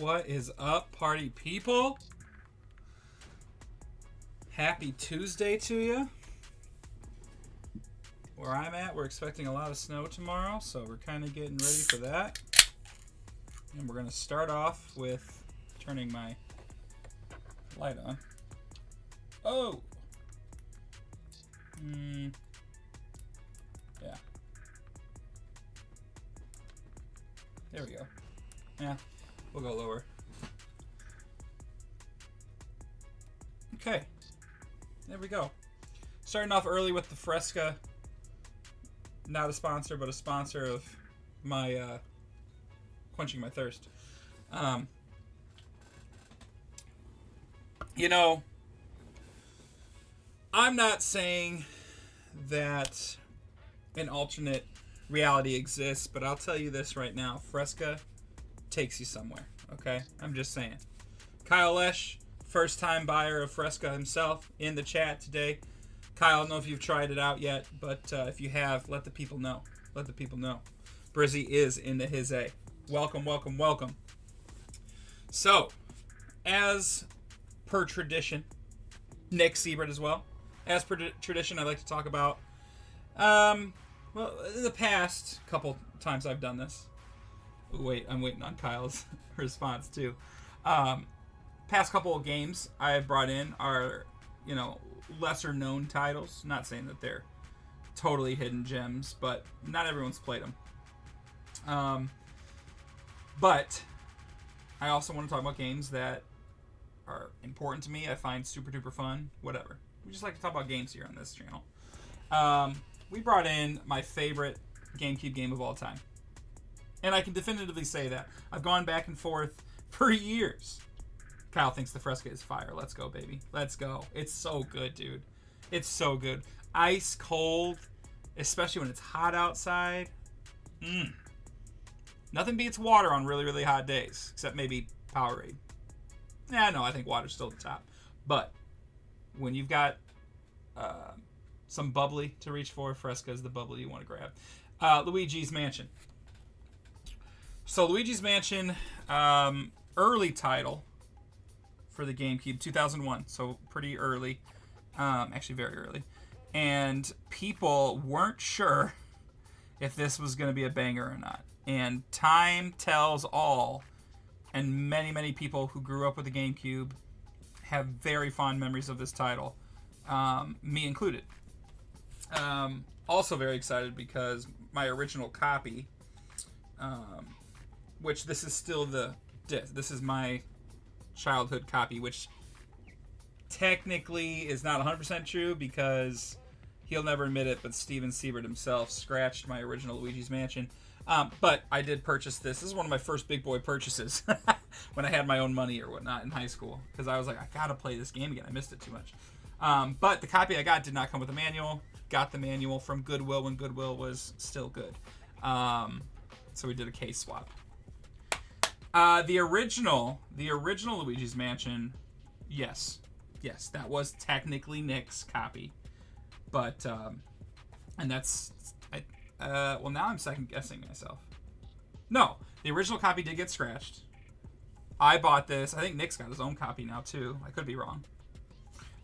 What is up, party people? Happy Tuesday to you. Where I'm at, we're expecting a lot of snow tomorrow, so we're kind of getting ready for that. And we're going to start off with turning my light on. Oh! Yeah. There we go. Yeah, we'll go lower. Okay. There we go. Starting off early with the Fresca. Not a sponsor, but a sponsor of my quenching my thirst. You know, I'm not saying that an alternate reality exists, but I'll tell you this right now. Fresca takes you somewhere, okay? I'm just saying. Kyle Lesh, first-time buyer of Fresca himself, in the chat today. Kyle, I don't know if you've tried it out yet, but if you have, let the people know. Let the people know. Brizzy is into his A. Welcome, welcome, welcome. So, as per tradition, Nick Siebert as well. As per tradition, I like to talk about, well, in the past couple times I've done this. Wait, I'm waiting on Kyle's response too. Past couple of games I've brought in are, you know, lesser known titles. Not saying that they're totally hidden gems, but not everyone's played them. But I also want to talk about games that are important to me. I find super duper fun. Whatever. We just like to talk about games here on this channel. We brought in my favorite GameCube game of all time. And I can definitively say that. I've gone back and forth for years. Kyle thinks the Fresca is fire. Let's go, baby. Let's go. It's so good, dude. It's so good. Ice cold, especially when it's hot outside. Nothing beats water on really, really hot days, except maybe Powerade. Yeah, no, I think water's still the top. But when you've got some bubbly to reach for, Fresca is the bubbly you want to grab. Luigi's Mansion. So Luigi's Mansion, early title for the GameCube, 2001, so pretty early, actually very early, and people weren't sure if this was going to be a banger or not, and time tells all, and many, many people who grew up with the GameCube have very fond memories of this title, me included. Also very excited because my original copy, which this is still this is my childhood copy, which technically is not 100% true because he'll never admit it, but Steven Siebert himself scratched my original Luigi's Mansion. But I did purchase this. This is one of my first big boy purchases when I had my own money or whatnot in high school, because I was like, I gotta play this game again. I missed it too much. But the copy I got did not come with a manual. Got the manual from Goodwill when Goodwill was still good. So we did a case swap. The original Luigi's Mansion, yes, that was technically Nick's copy, but and that's well, now I'm second guessing myself. No, the original copy did get scratched. I bought this. I think Nick's got his own copy now too. I could be wrong,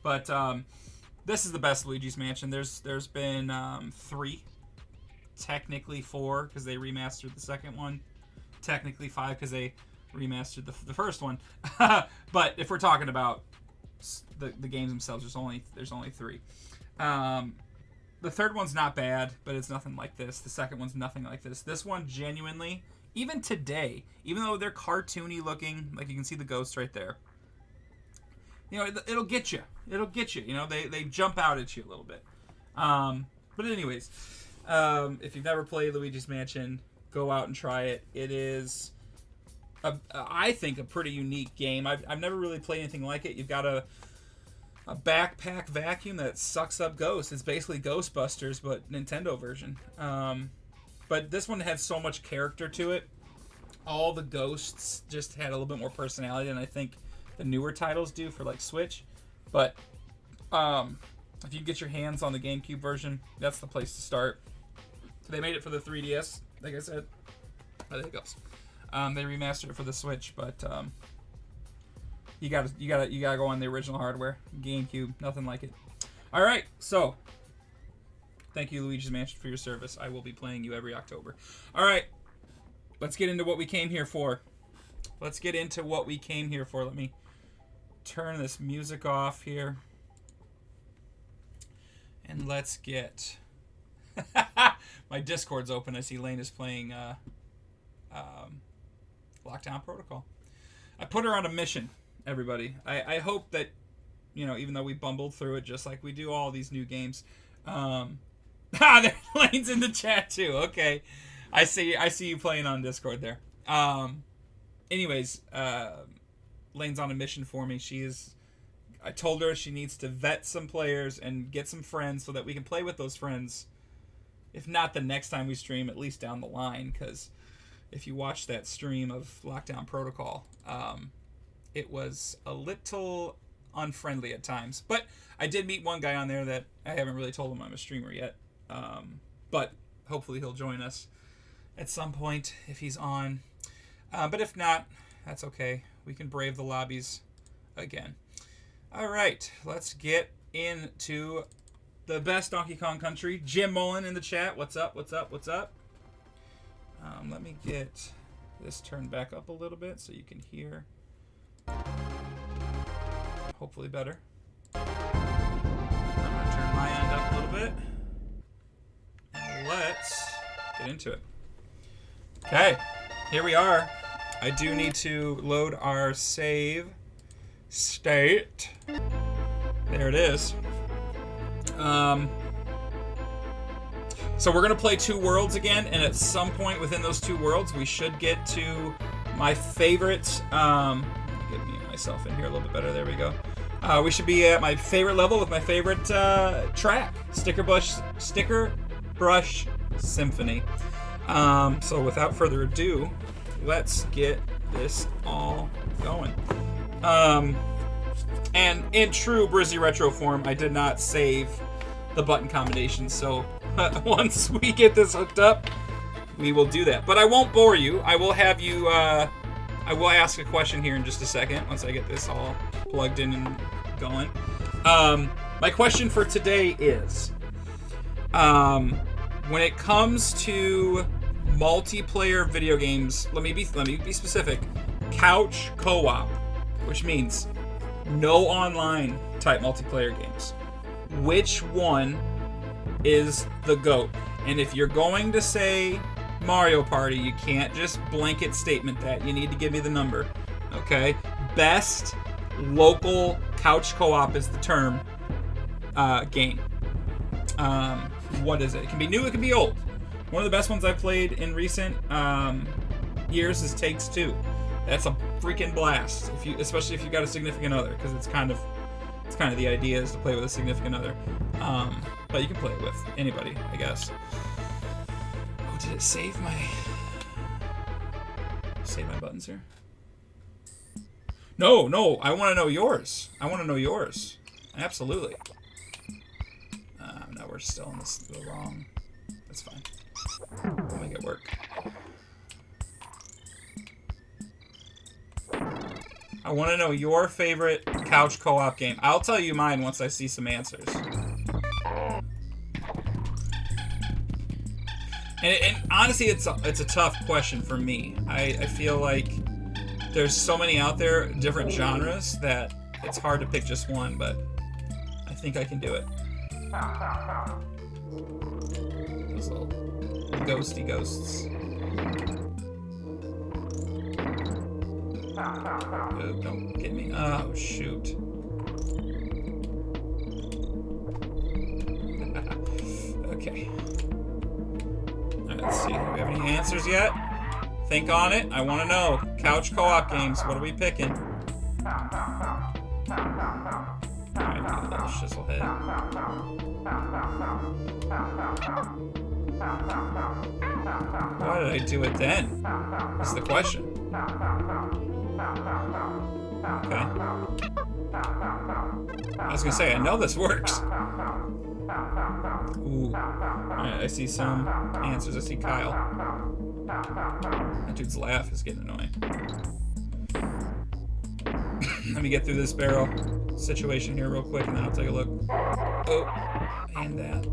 but this is the best Luigi's Mansion. There's been 3, technically 4 because they remastered the second one. Technically 5 because they remastered the first one. But if we're talking about the games themselves, there's only 3. The third one's not bad, but it's nothing like this. The second one's nothing like this. This one genuinely, even today, even though they're cartoony looking, like you can see the ghost right there, you know, it'll get you. It'll get you. You know, they jump out at you a little bit. But anyways, if you've never played Luigi's Mansion, go out and try it. It is, I think, a pretty unique game. I've never really played anything like it. You've got a backpack vacuum that sucks up ghosts. It's basically Ghostbusters, but Nintendo version. But this one had so much character to it. All the ghosts just had a little bit more personality than I think the newer titles do for like Switch. But if you get your hands on the GameCube version, that's the place to start. They made it for the 3DS, like I said. There it goes. They remastered it for the Switch, but you gotta go on the original hardware. GameCube, nothing like it. All right, so thank you, Luigi's Mansion, for your service. I will be playing you every October. All right, let's get into what we came here for. Let me turn this music off here. And let's get... My Discord's open. I see Lane is playing Lockdown Protocol. I put her on a mission, everybody. I hope that, you know, even though we bumbled through it just like we do all these new games. Lane's in the chat too. Okay. I see you playing on Discord there. Anyways, Lane's on a mission for me. I told her she needs to vet some players and get some friends so that we can play with those friends. If not the next time we stream, at least down the line. Because if you watch that stream of Lockdown Protocol, it was a little unfriendly at times. But I did meet one guy on there that I haven't really told him I'm a streamer yet. But hopefully he'll join us at some point if he's on. But if not, that's okay. We can brave the lobbies again. All right, let's get into the best Donkey Kong Country. Jim Mullen in the chat. What's up? What's up? What's up? Let me get this turned back up a little bit so you can hear. Hopefully better. I'm going to turn my end up a little bit. And let's get into it. Okay, here we are. I do need to load our save state. There it is. So we're going to play Two Worlds again, and at some point within those two worlds, we should get to my favorite... get me myself in here a little bit better. There we go. We should be at my favorite level with my favorite track, Sticker Brush Symphony. So without further ado, let's get this all going. And in true BrizzyRetro form, I did not save the button combinations, so once we get this hooked up, we will do that. But I won't bore you. I will have you, I will ask a question here in just a second, once I get this all plugged in and going. My question for today is, when it comes to multiplayer video games, let me be specific, couch co-op, which means no online type multiplayer games. Which one is the GOAT? And if you're going to say Mario Party, you can't just blanket statement that. You need to give me the number. Okay? Best local couch co-op is the term game. What is it? It can be new, it can be old. One of the best ones I've played in recent years is Takes Two. That's a freaking blast, especially if you've got a significant other, because it's kind of the idea is to play with a significant other. But you can play it with anybody, I guess. Oh, did it save my buttons here? No, I want to know yours. Absolutely. No, we're still in the wrong. That's fine. We'll make it work. I want to know your favorite couch co-op game. I'll tell you mine once I see some answers. And honestly, it's a tough question for me. I feel like there's so many out there, different genres, that it's hard to pick just one, but I think I can do it. Those little ghosty ghosts. Oh, don't get me. Oh, shoot. Okay. Alright, let's see. Do we have any answers yet? Think on it. I want to know. Couch co-op games. What are we picking? Alright, get a little shizzle head. Why did I do it then? Is the question. Okay. I was gonna say, I know this works. Ooh. Alright, I see some answers. I see Kyle. That dude's laugh is getting annoying. Let me get through this barrel situation here real quick, and then I'll take a look. Oh, and that.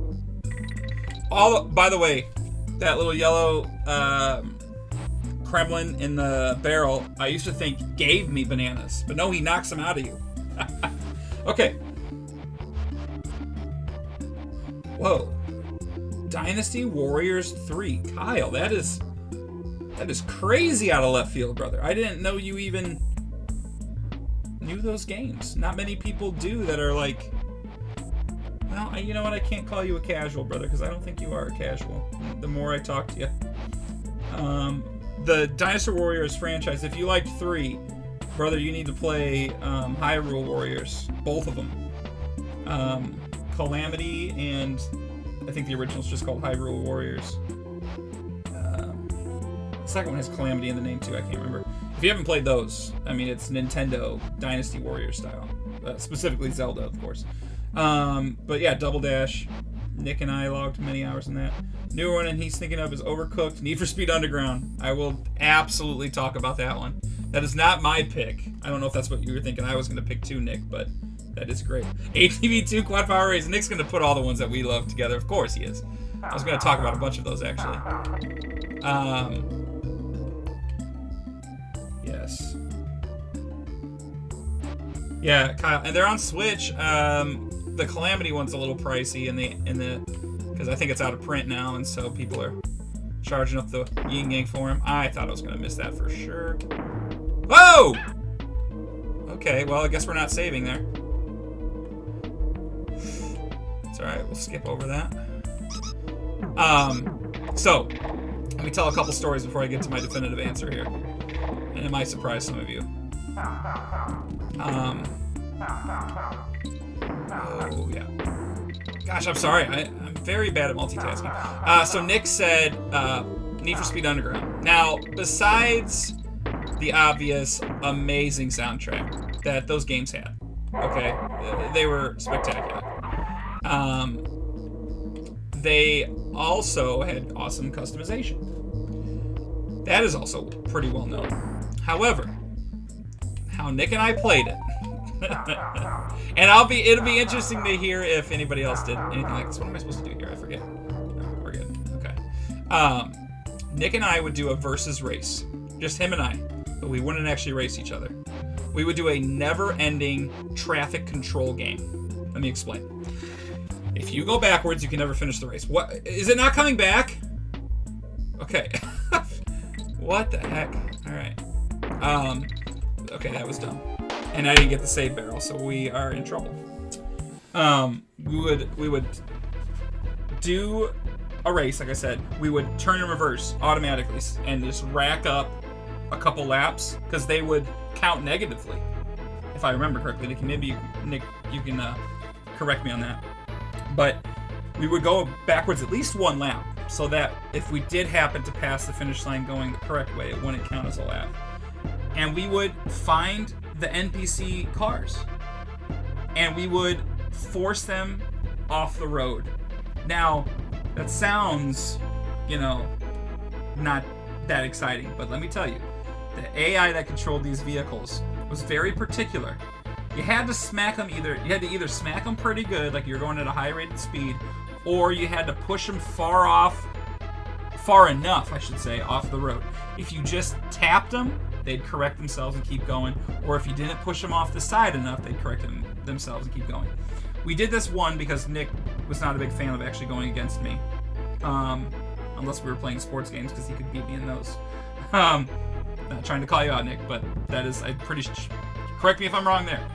By the way, that little yellow Kremlin in the barrel, I used to think gave me bananas, but no, he knocks them out of you. Okay. Whoa. Dynasty Warriors 3. Kyle, that is crazy out of left field, brother. I didn't know you even knew those games. Not many people do that are like, well, you know what? I can't call you a casual, brother, because I don't think you are a casual. The more I talk to you. The Dynasty Warriors franchise, if you liked 3, brother, you need to play Hyrule Warriors. Both of them. Calamity and I think the original's just called Hyrule Warriors. The second one has Calamity in the name too. I can't remember. If you haven't played those, I mean, it's Nintendo Dynasty Warriors style. Specifically Zelda, of course. But yeah, Double Dash. Nick and I logged many hours in that. Newer one and he's thinking of is Overcooked. Need for Speed Underground. I will absolutely talk about that one. That is not my pick. I don't know if that's what you were thinking. I was going to pick too, Nick, but that is great. ATV2 Quad Power Race. Nick's going to put all the ones that we love together. Of course he is. I was going to talk about a bunch of those, actually. Yes. Yeah, Kyle. And they're on Switch. The Calamity one's a little pricey because I think it's out of print now, and so people are charging up the yin yang for him. I thought I was going to miss that for sure. Whoa! Okay, well, I guess we're not saving there. It's alright, we'll skip over that. So, let me tell a couple stories before I get to my definitive answer here. And it might surprise some of you. Oh, yeah. Gosh, I'm sorry. I'm very bad at multitasking. So Nick said Need for Speed Underground. Now, besides the obvious amazing soundtrack that those games had, okay, they were spectacular. They also had awesome customization. That is also pretty well known. However, how Nick and I played it, and it'll be interesting to hear if anybody else did anything like this. What am I supposed to do here? I forget. No, we're good. Okay. Nick and I would do a versus race, just him and I, but we wouldn't actually race each other. We would do a never-ending traffic control game. Let me explain. If you go backwards, you can never finish the race. What? Is it not coming back? Okay. What the heck? All right. Okay, that was dumb. And I didn't get the save barrel, so we are in trouble. We would do a race, like I said. We would turn in reverse automatically and just rack up a couple laps because they would count negatively, if I remember correctly. Nick, you can correct me on that. But we would go backwards at least one lap, so that if we did happen to pass the finish line going the correct way, it wouldn't count as a lap. And we would find the NPC cars, and we would force them off the road. Now, that sounds, not that exciting, but let me tell you, the AI that controlled these vehicles was very particular. You had to either smack them pretty good, like you're going at a high rated speed, or you had to push them far enough, I should say, off the road. If you just tapped them, they'd correct themselves and keep going, or if you didn't push them off the side enough, they'd correct themselves and keep going. We did this one because Nick was not a big fan of actually going against me, unless we were playing sports games, because he could beat me in those. Not trying to call you out, Nick, but that is, I'm pretty correct me if I'm wrong there.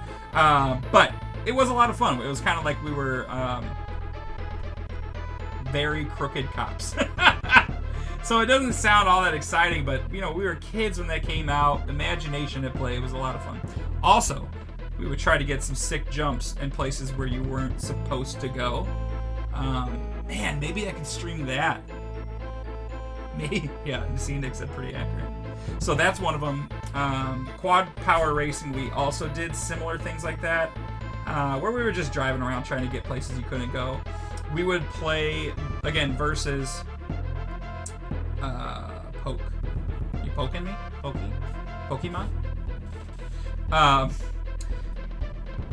But it was a lot of fun. It was kind of like we were very crooked cops. So it doesn't sound all that exciting, but we were kids when that came out. Imagination at play. It was a lot of fun. Also, we would try to get some sick jumps in places where you weren't supposed to go. Man, maybe I could stream that. Maybe, yeah. See, Nick said pretty accurate. So that's one of them. Quad Power Racing, we also did similar things like that, where we were just driving around trying to get places you couldn't go. We would play, again, versus Poke. You poking me? Pokemon?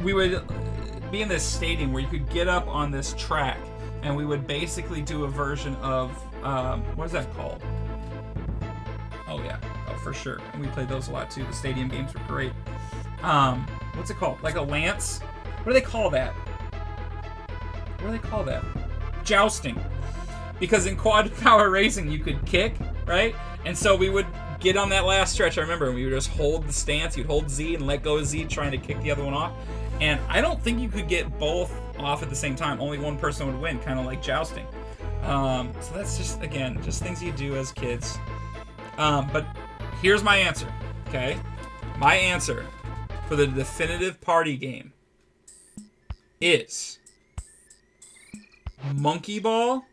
We would be in this stadium where you could get up on this track, and we would basically do a version of, what is that called? Oh yeah, oh for sure. And we played those a lot too. The stadium games were great. What's it called? Like a lance? What do they call that? Jousting. Because in quad power racing you could kick, right? And so we would get on that last stretch, I remember, and we would just hold the stance. You'd hold Z and let go of Z, trying to kick the other one off. And I don't think you could get both off at the same time. Only one person would win, kind of like jousting. So that's just, again, just things you do as kids. But here's my answer, okay? My answer for the definitive party game is Monkey Ball,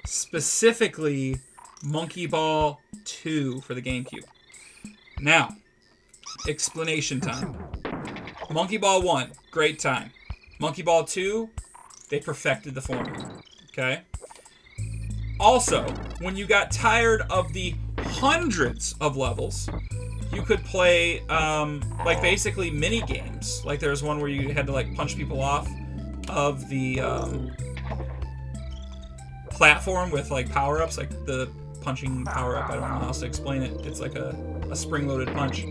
specifically Monkey Ball 2 for the GameCube. Now, explanation time. Monkey Ball 1, great time. Monkey Ball 2, they perfected the formula. Okay? Also, when you got tired of the hundreds of levels, you could play, like, basically mini games. Like, there's one where you had to, like, punch people off of the platform with, like, power-ups, like the punching power-up. I don't know how else to explain it. It's like a spring-loaded punch.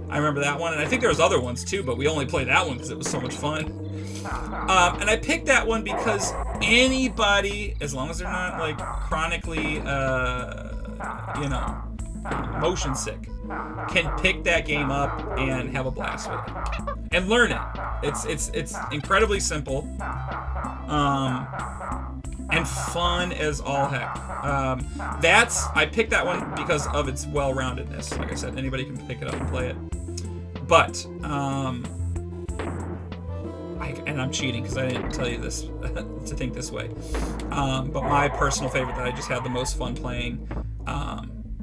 I remember that one, and I think there was other ones too, but we only played that one because it was so much fun. And I picked that one because anybody, as long as they're not like chronically, motion sick, can pick that game up and have a blast with it and learn it. It's incredibly simple, and fun as all heck. I picked that one because of its well-roundedness. Like I said, anybody can pick it up and play it. But, and I'm cheating because I didn't tell you this to think this way. But my personal favorite that I just had the most fun playing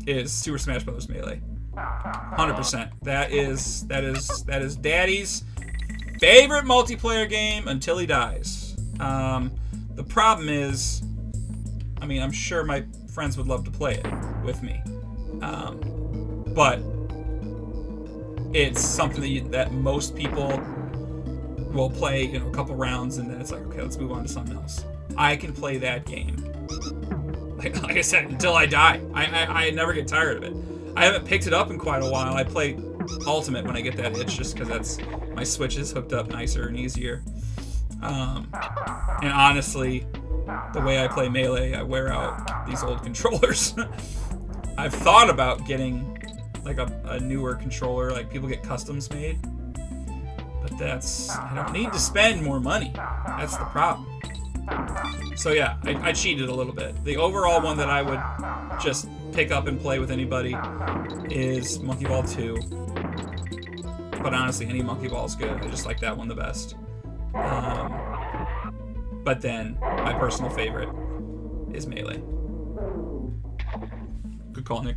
is Super Smash Bros. Melee. 100%. That is Daddy's favorite multiplayer game until he dies. The problem is, I mean, I'm sure my friends would love to play it with me, but it's something that most people will play, a couple rounds, and then it's like, okay, let's move on to something else. I can play that game, like I said, until I die. I never get tired of it. I haven't picked it up in quite a while. I play Ultimate when I get that itch, just because my Switch is hooked up nicer and easier. And honestly, the way I play Melee, I wear out these old controllers. I've thought about getting like a newer controller, like people get customs made, but I don't need to spend more money. That's the problem. So yeah, I cheated a little bit. The overall one that I would just pick up and play with anybody is Monkey Ball 2. But honestly, any Monkey Ball is good. I just like that one the best. But then, my personal favorite is Melee. Good call, Nick.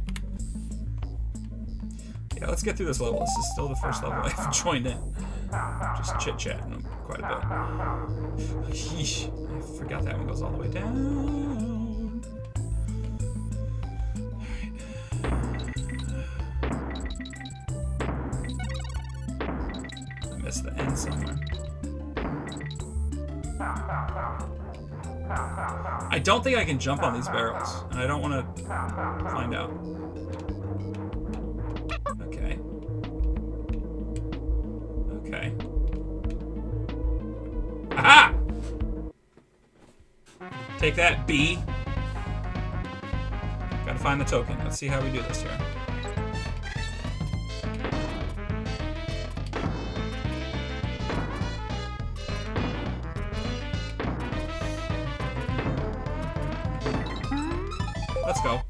Yeah, let's get through this level. This is still the first level I've joined in. Just chit-chatting quite a bit. Yeesh. I forgot that one goes all the way down. Alright. I missed the end somewhere. I don't think I can jump on these barrels, and I don't want to find out. Okay. Okay. Aha! Take that, B. Gotta find the token. Let's see how we do this here. Let's go.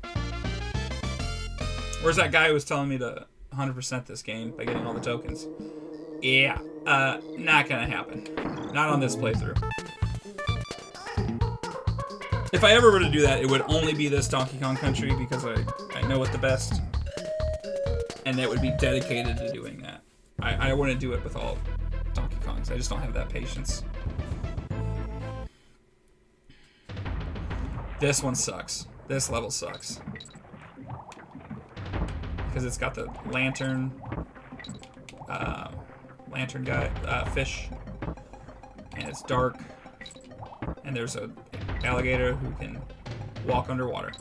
Where's that guy who was telling me to 100% this game by getting all the tokens? Yeah, not gonna happen. Not on this playthrough. If I ever were to do that, it would only be this Donkey Kong Country because I know it the best. And it would be dedicated to doing that. I wouldn't do it with all Donkey Kongs. I just don't have that patience. This one sucks. This level sucks. because it's got the lantern guy, fish, and it's dark, and there's a alligator who can walk underwater.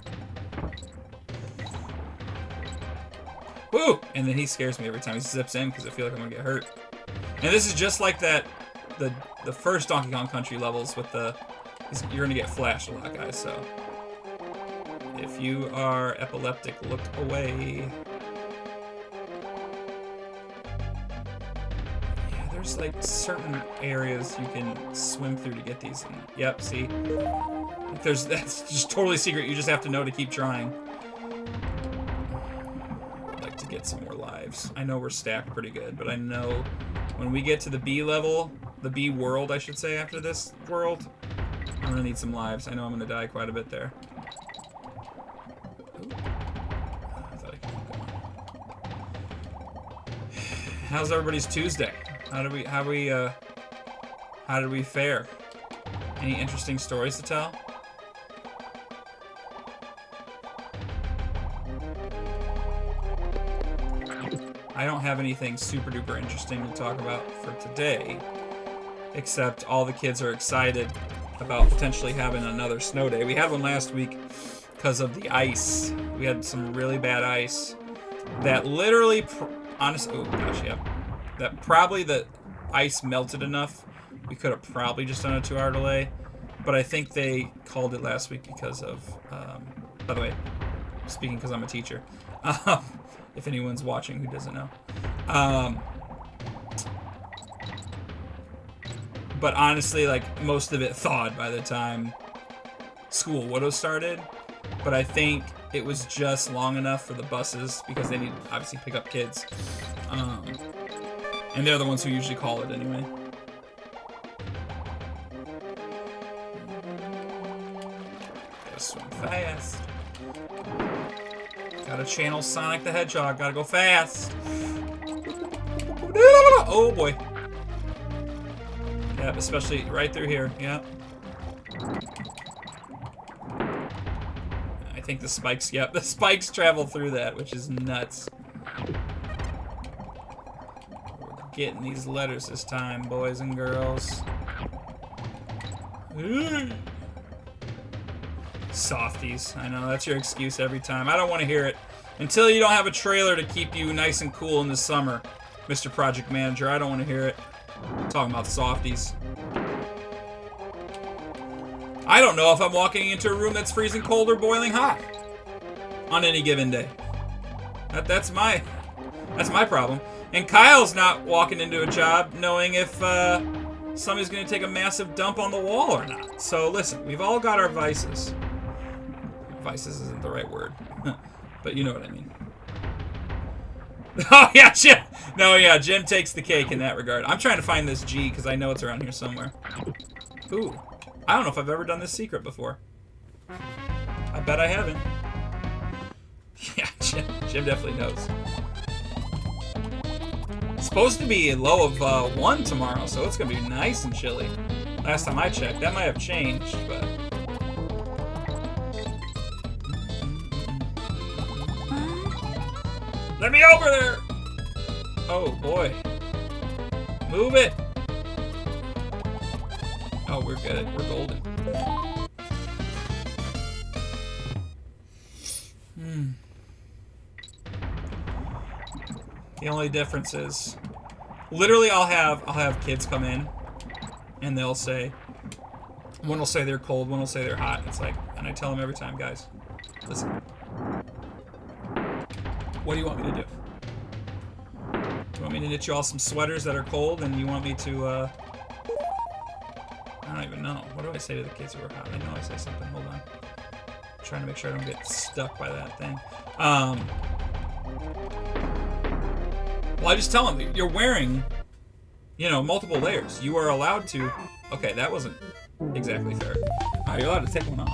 Woo! And then he scares me every time he zips in because I feel like I'm gonna get hurt. And this is just like that, the first Donkey Kong Country levels with the, you're gonna get flashed a lot, guys. So if you are epileptic, look away. Yeah, there's like certain areas you can swim through to get these. And, yep, see, that's just totally secret. You just have to know to keep trying. To get some more lives. I know we're stacked pretty good, but I know when we get to the B level, the B world, I should say, after this world, I'm gonna need some lives. I know I'm gonna die quite a bit there. Ooh. I thought I could keep going. How's everybody's Tuesday? How did we fare? Any interesting stories to tell? I don't have anything super duper interesting to talk about for today, except all the kids are excited about potentially having another snow day. We had one last week because of the ice. We had some really bad ice that literally, honestly, oh gosh, yeah, that probably the ice melted enough. We could have probably just done a 2-hour delay, but I think they called it last week because of, by the way, speaking because I'm a teacher, if anyone's watching who doesn't know. But honestly, like, most of it thawed by the time school would have started. But I think it was just long enough for the buses, because they need to obviously pick up kids. And they're the ones who usually call it anyway. Gotta swim fast. Gotta channel Sonic the Hedgehog. Gotta go fast. Oh boy. Yep, especially right through here. Yep. I think the spikes, yep, the spikes travel through that, which is nuts. We're getting these letters this time, boys and girls. Softies. I know, that's your excuse every time. I don't want to hear it. Until you don't have a trailer to keep you nice and cool in the summer, Mr. Project Manager, I don't want to hear it. I'm talking about softies. I don't know if I'm walking into a room that's freezing cold or boiling hot on any given day. That's my problem. And Kyle's not walking into a job knowing if somebody's going to take a massive dump on the wall or not. So listen, we've all got our vices. Vices isn't the right word, but you know what I mean. Oh yeah, Jim. No, yeah, Jim takes the cake in that regard. I'm trying to find this G because I know it's around here somewhere. Ooh, I don't know if I've ever done this secret before. I bet I haven't. Yeah, Jim definitely knows. It's supposed to be a low of 1 tomorrow, so it's gonna be nice and chilly. Last time I checked, that might have changed, but. Let me over there! Oh boy. Move it! Oh, we're good. We're golden. The only difference is, literally, I'll have kids come in, and they'll say, one will say they're cold, one will say they're hot. It's like, and I tell them every time, guys, listen. What do you want me to do? You want me to knit you all some sweaters that are cold, and you want me to, I don't even know. What do I say to the kids who are hot? I know I say something. Hold on. I'm trying to make sure I don't get stuck by that thing. Well, I just tell them, you're wearing, you know, multiple layers. You are allowed to... Okay, that wasn't exactly fair. All right, you're allowed to take one off.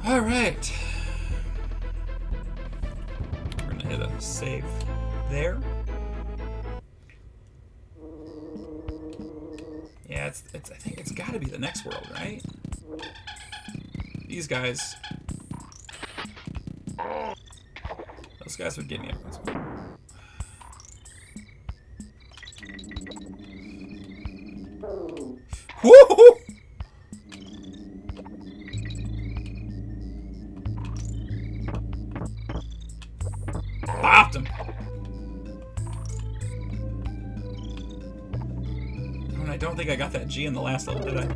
All right. We're gonna hit a save there. Yeah, I think it's got to be the next world, right? These guys. Those guys would get me every once in a while. Woo! Popped him. Oh, and I don't think I got that G in the last level, did I?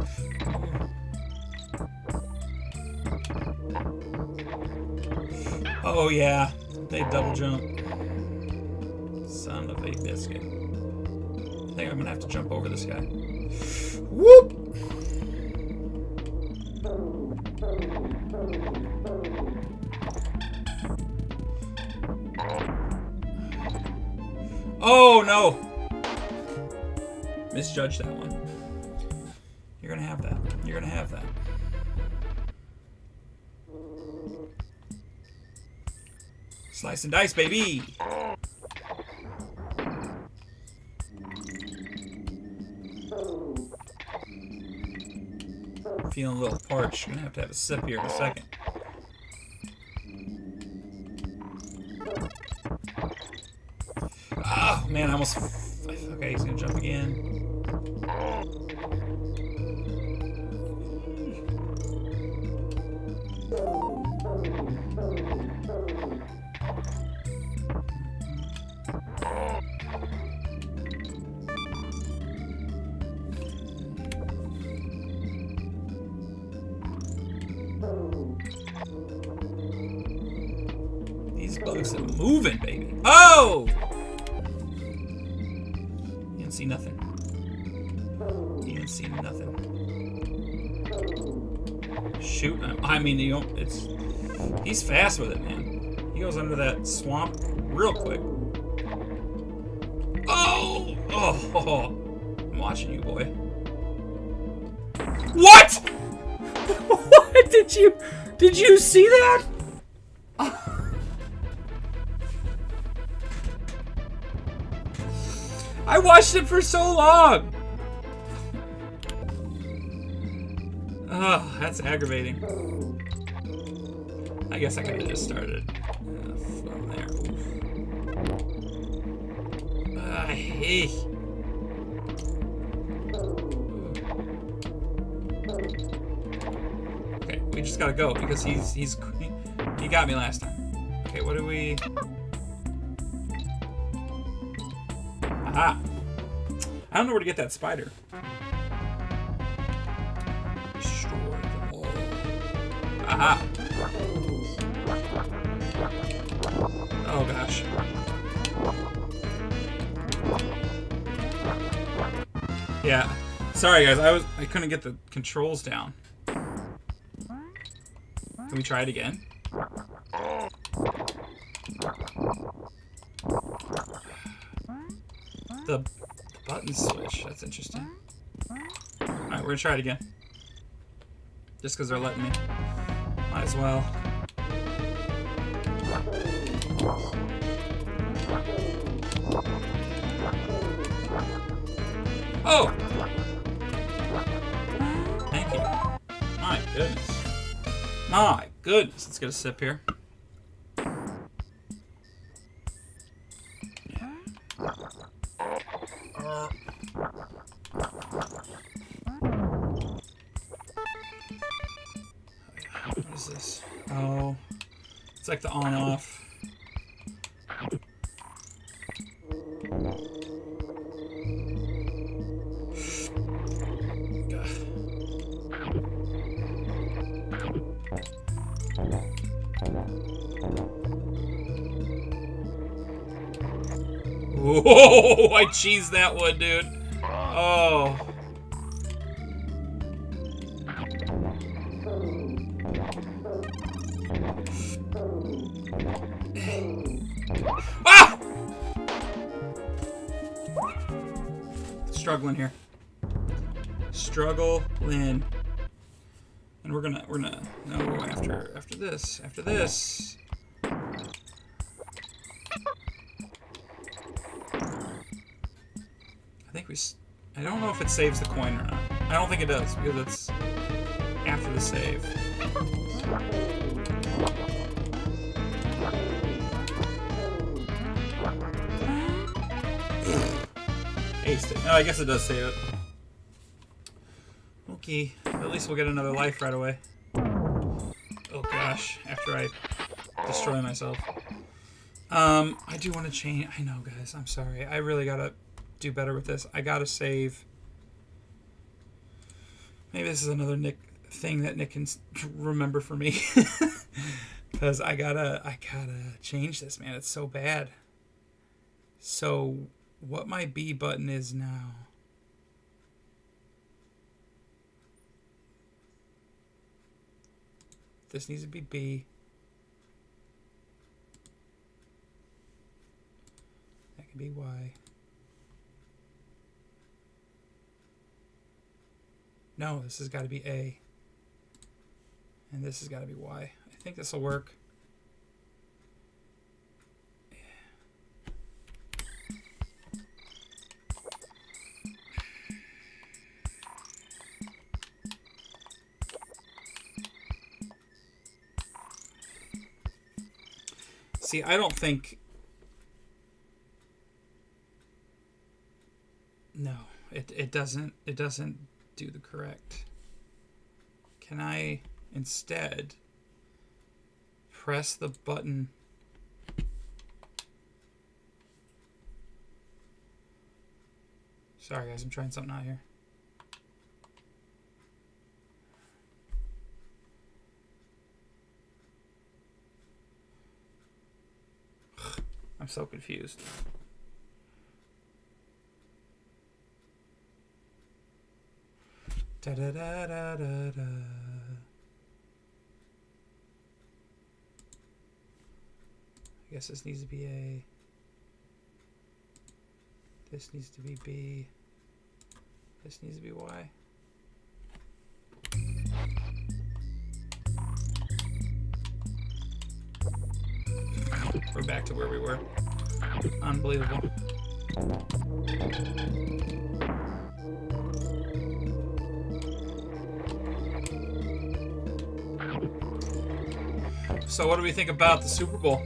Oh yeah, they double jump. Son of a biscuit. I think I'm gonna have to jump over this guy. Whoop! Oh no! Misjudged that one. You're gonna have that. You're gonna have that. Slice and dice, baby! Feeling a little parched. Gonna have to have a sip here in a second. Oh man, I almost. Okay, he's gonna jump again. These bugs are moving, baby. Oh! You didn't see nothing. You didn't see nothing. Shoot! I mean, you don't. It's. He's fast with it, man. He goes under that swamp real quick. Oh! Oh! I'm watching you, boy. What? What did you see that? I watched it for so long. Oh, that's aggravating. I guess I could have just started from there. Hey. Okay, we just gotta go because he got me last time. Okay, what do we? Aha! I don't know where to get that spider. Destroy them all. Aha! Oh gosh. Yeah. Sorry guys, I couldn't get the controls down. Can we try it again? The button switch. That's interesting. Alright, we're gonna try it again. Just because they're letting me. Might as well. Oh! Thank you. My goodness. My goodness. Let's get a sip here. What is this? Oh, it's like the on-off. Whoa! I cheesed that one, dude. Oh. Ah! Struggling here. Struggling. And we're gonna no after this. I don't know if it saves the coin or not. I don't think it does because it's after the save. Aced it. No, I guess it does save it. Okay, at least we'll get another life right away. Oh gosh, after I destroy myself. I do want to change. I know, guys, I'm sorry. I really gotta do better with this. I gotta save. Maybe this is another Nick thing that Nick can remember for me. Because I gotta change this, man. It's so bad. So, what my B button is now. This needs to be B. That can be Y. No, this has got to be A. And this has got to be Y. I think this will work. See, I don't think... No, it doesn't do the correct. Can I instead press the button? Sorry guys, I'm trying something out here. I'm so confused. Da da da da da da. I guess this needs to be A. This needs to be B. This needs to be Y. We're back to where we were. Unbelievable. So what do we think about the Super Bowl?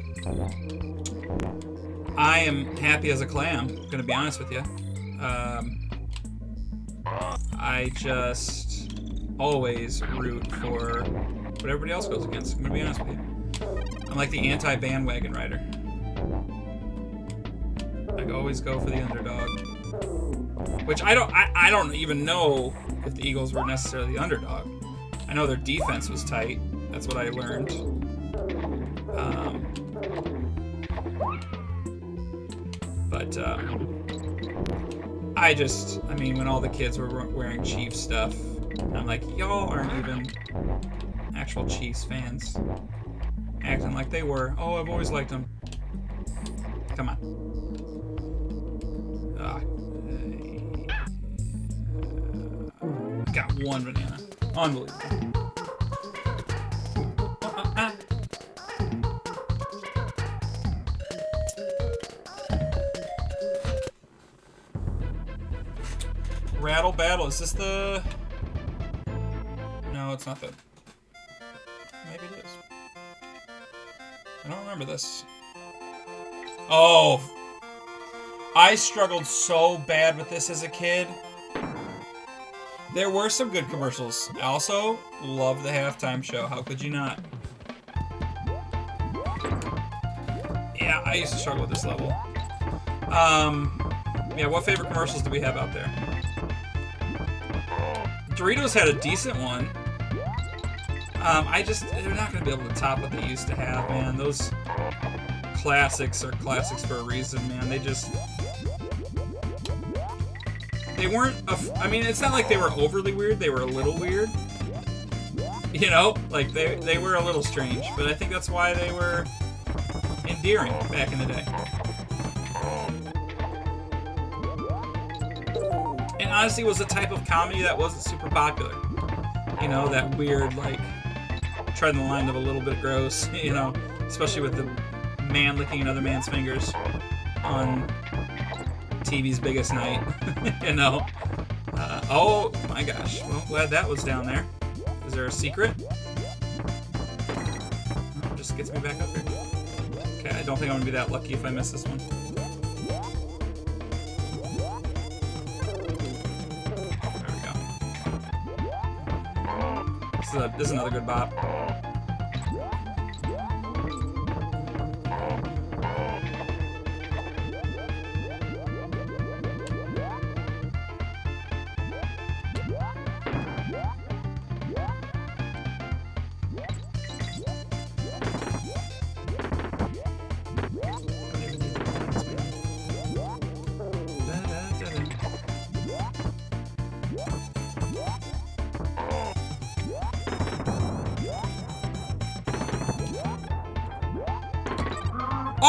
I am happy as a clam, gonna be honest with you. I just always root for what everybody else goes against. I'm gonna be honest with you. I'm like the anti-bandwagon rider. I always go for the underdog. Which I don't even know if the Eagles were necessarily the underdog. I know their defense was tight. That's what I learned. I mean, when all the kids were wearing Chiefs stuff, I'm like, y'all aren't even actual Chiefs fans. Acting like they were. Oh, I've always liked them. Come on. Got one banana. Unbelievable. Rattle Battle. Is this the... No, it's not the... Maybe it is. I don't remember this. Oh! I struggled so bad with this as a kid. There were some good commercials. I also love the halftime show. How could you not? Yeah, I used to struggle with this level. Yeah, what favorite commercials do we have out there? Doritos had a decent one. They're not going to be able to top what they used to have, man. Those classics are classics for a reason, man. They weren't, I mean, it's not like they were overly weird. They were a little weird. You know, like they were a little strange, but I think that's why they were endearing back in the day. And honestly, it was a type of comedy that wasn't super popular. You know, that weird, like, treading the line of a little bit gross, you know, especially with the man licking another man's fingers on TV's biggest night, you know. Oh my gosh, well, glad that was down there. Is there a secret? gets me back up here. Okay, I don't think I'm gonna be that lucky if I miss this one. There we go. This is another good bop.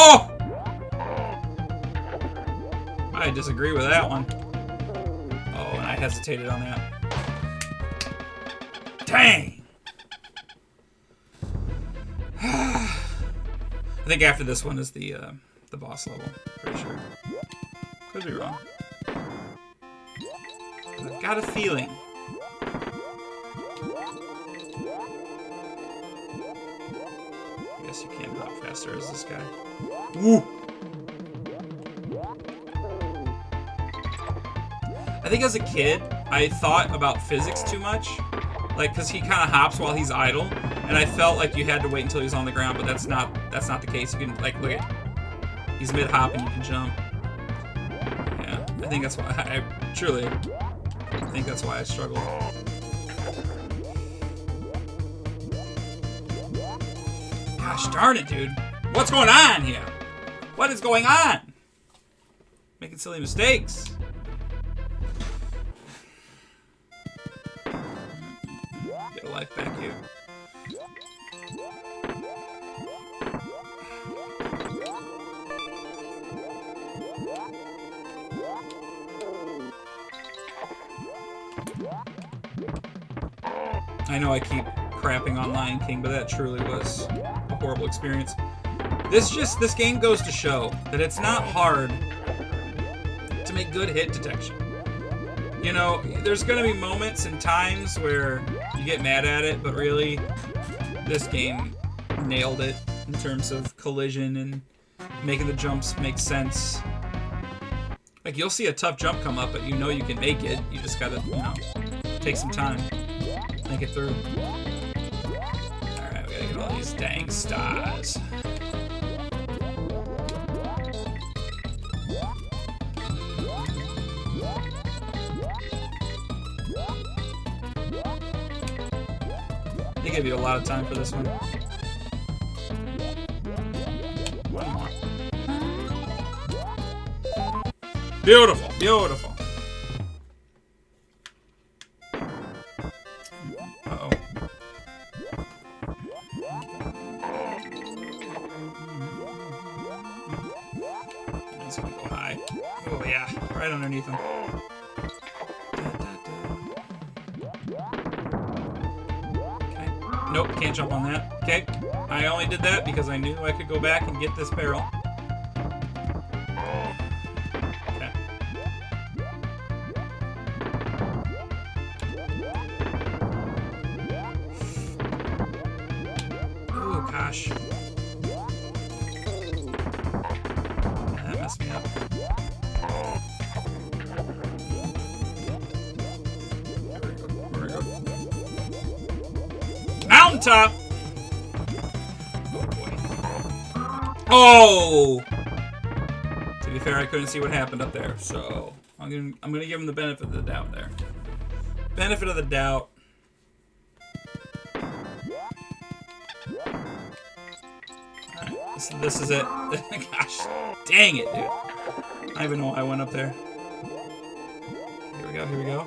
Oh! I disagree with that one. Oh, and I hesitated on that. Dang! I think after this one is the boss level. Pretty sure. Could be wrong. I've got a feeling. I guess you can't drop faster as this guy. Woo! I think as a kid, I thought about physics too much. Like, because he kind of hops while he's idle. And I felt like you had to wait until he's on the ground, but that's not the case. You can, like, look at... He's mid-hop and you can jump. Yeah, I think that's why I truly think that's why I struggled. Gosh darn it, dude. What's going on here? What is going on? Making silly mistakes. Get a life back here. I know I keep crapping on Lion King, but that truly was a horrible experience. This game goes to show that it's not hard to make good hit detection. You know, there's gonna be moments and times where you get mad at it, but really, this game nailed it in terms of collision and making the jumps make sense. Like, you'll see a tough jump come up, but you know you can make it. You just gotta, you know, take some time. Make it through. Alright, we gotta get all these dang stars. They gave you a lot of time for this one. One more. Beautiful, beautiful. Uh-oh. He's gonna go high. Oh yeah, right underneath him. Okay. Nope, can't jump on that. Okay. I only did that because I knew I could go back and get this barrel. Okay. Oh gosh. That messed me up. Mountaintop! Oh boy. Oh! To be fair, I couldn't see what happened up there, so I'm gonna give him the benefit of the doubt there. Benefit of the doubt. Alright, this is it. Gosh, dang it, dude. I don't even know why I went up there. Here we go, here we go.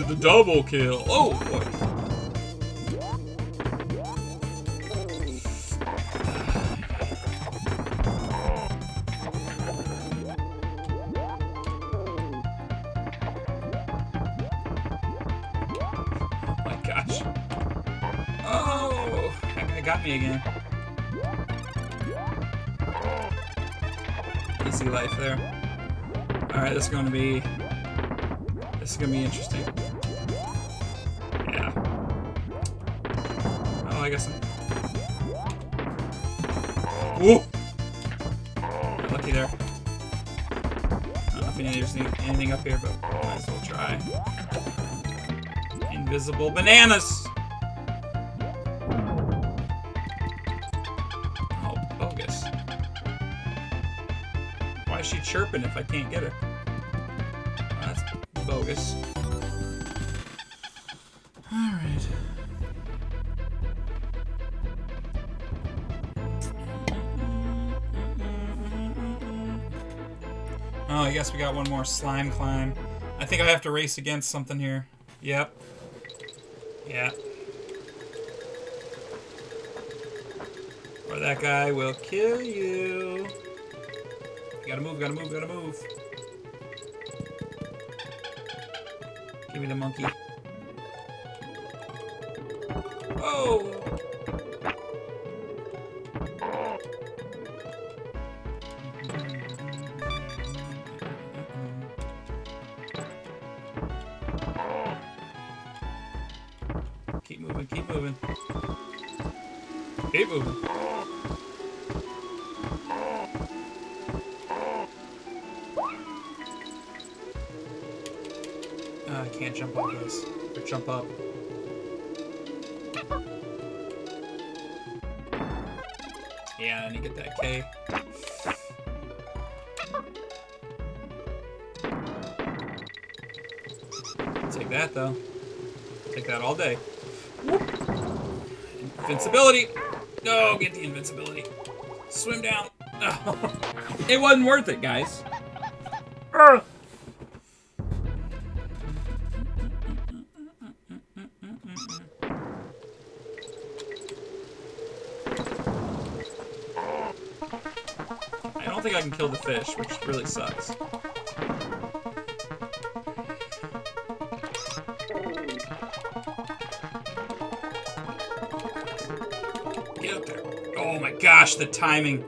The double kill. Oh boy. got me again. Easy life there. Alright, this is gonna be interesting. Yeah. Oh, I guess Whoa! Got lucky there. I don't know if there's anything up here, but might as well try. Invisible bananas! Oh, bogus. Why is she chirping if I can't get her? Oh, that's bogus. Alright. Oh, I guess we got one more slime climb. I think I have to race against something here. Yep. Yeah. Or that guy will kill you. Gotta move, gotta move, gotta move. Give me the monkey. Oh! Keep moving, keep moving. Keep moving. I can't jump off this. Or jump up. Yeah, I need to get that K. Take that, though. Take that all day. Invincibility! No, get the invincibility. Swim down. No. It wasn't worth it, guys. Urgh. I don't think I can kill the fish, which really sucks. Get up there. Oh my gosh, the timing.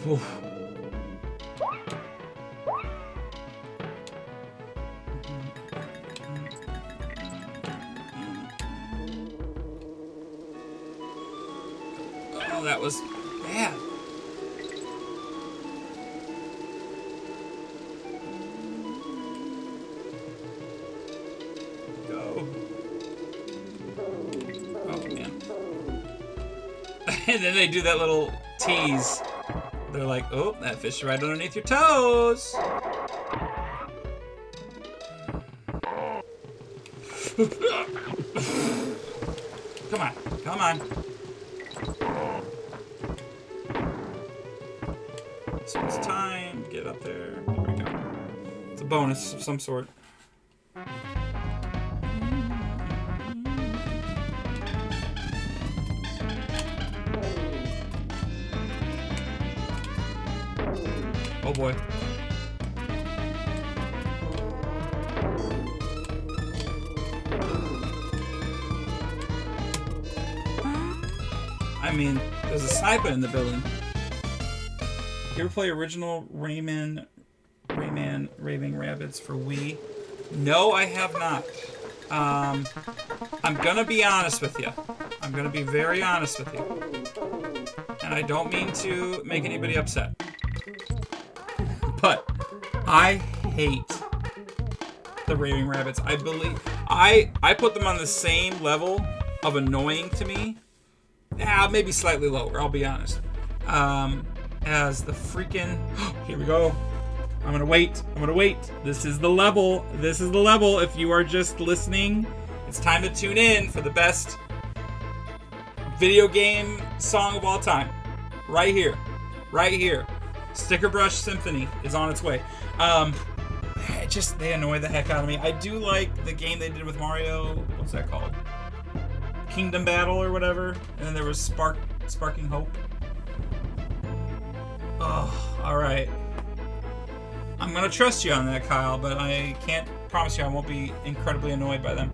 Oof. Oh, that was bad. Go. Oh, man. And then they do that little tease. They're like, oh, that fish is right underneath your toes. Come on, come on. So it's time. Get up there. Here we go. It's a bonus of some sort. Oh boy. I mean, there's a sniper in the building. You ever play original Raving Rabbids for Wii? No, I have not. I'm gonna be honest with you. I'm gonna be very honest with you. And I don't mean to make anybody upset. But I hate the Raving Rabbids. I believe I put them on the same level of annoying to me. Maybe slightly lower, I'll be honest. As the freaking here we go. I'm gonna wait. This is the level. If you are just listening, it's time to tune in for the best video game song of all time. Right here. Sticker Brush Symphony is on its way. They annoy the heck out of me. I do like the game they did with Mario. What's that called? Kingdom Battle or whatever. And then there was Sparking Hope. Oh, alright. I'm gonna trust you on that, Kyle, but I can't promise you I won't be incredibly annoyed by them.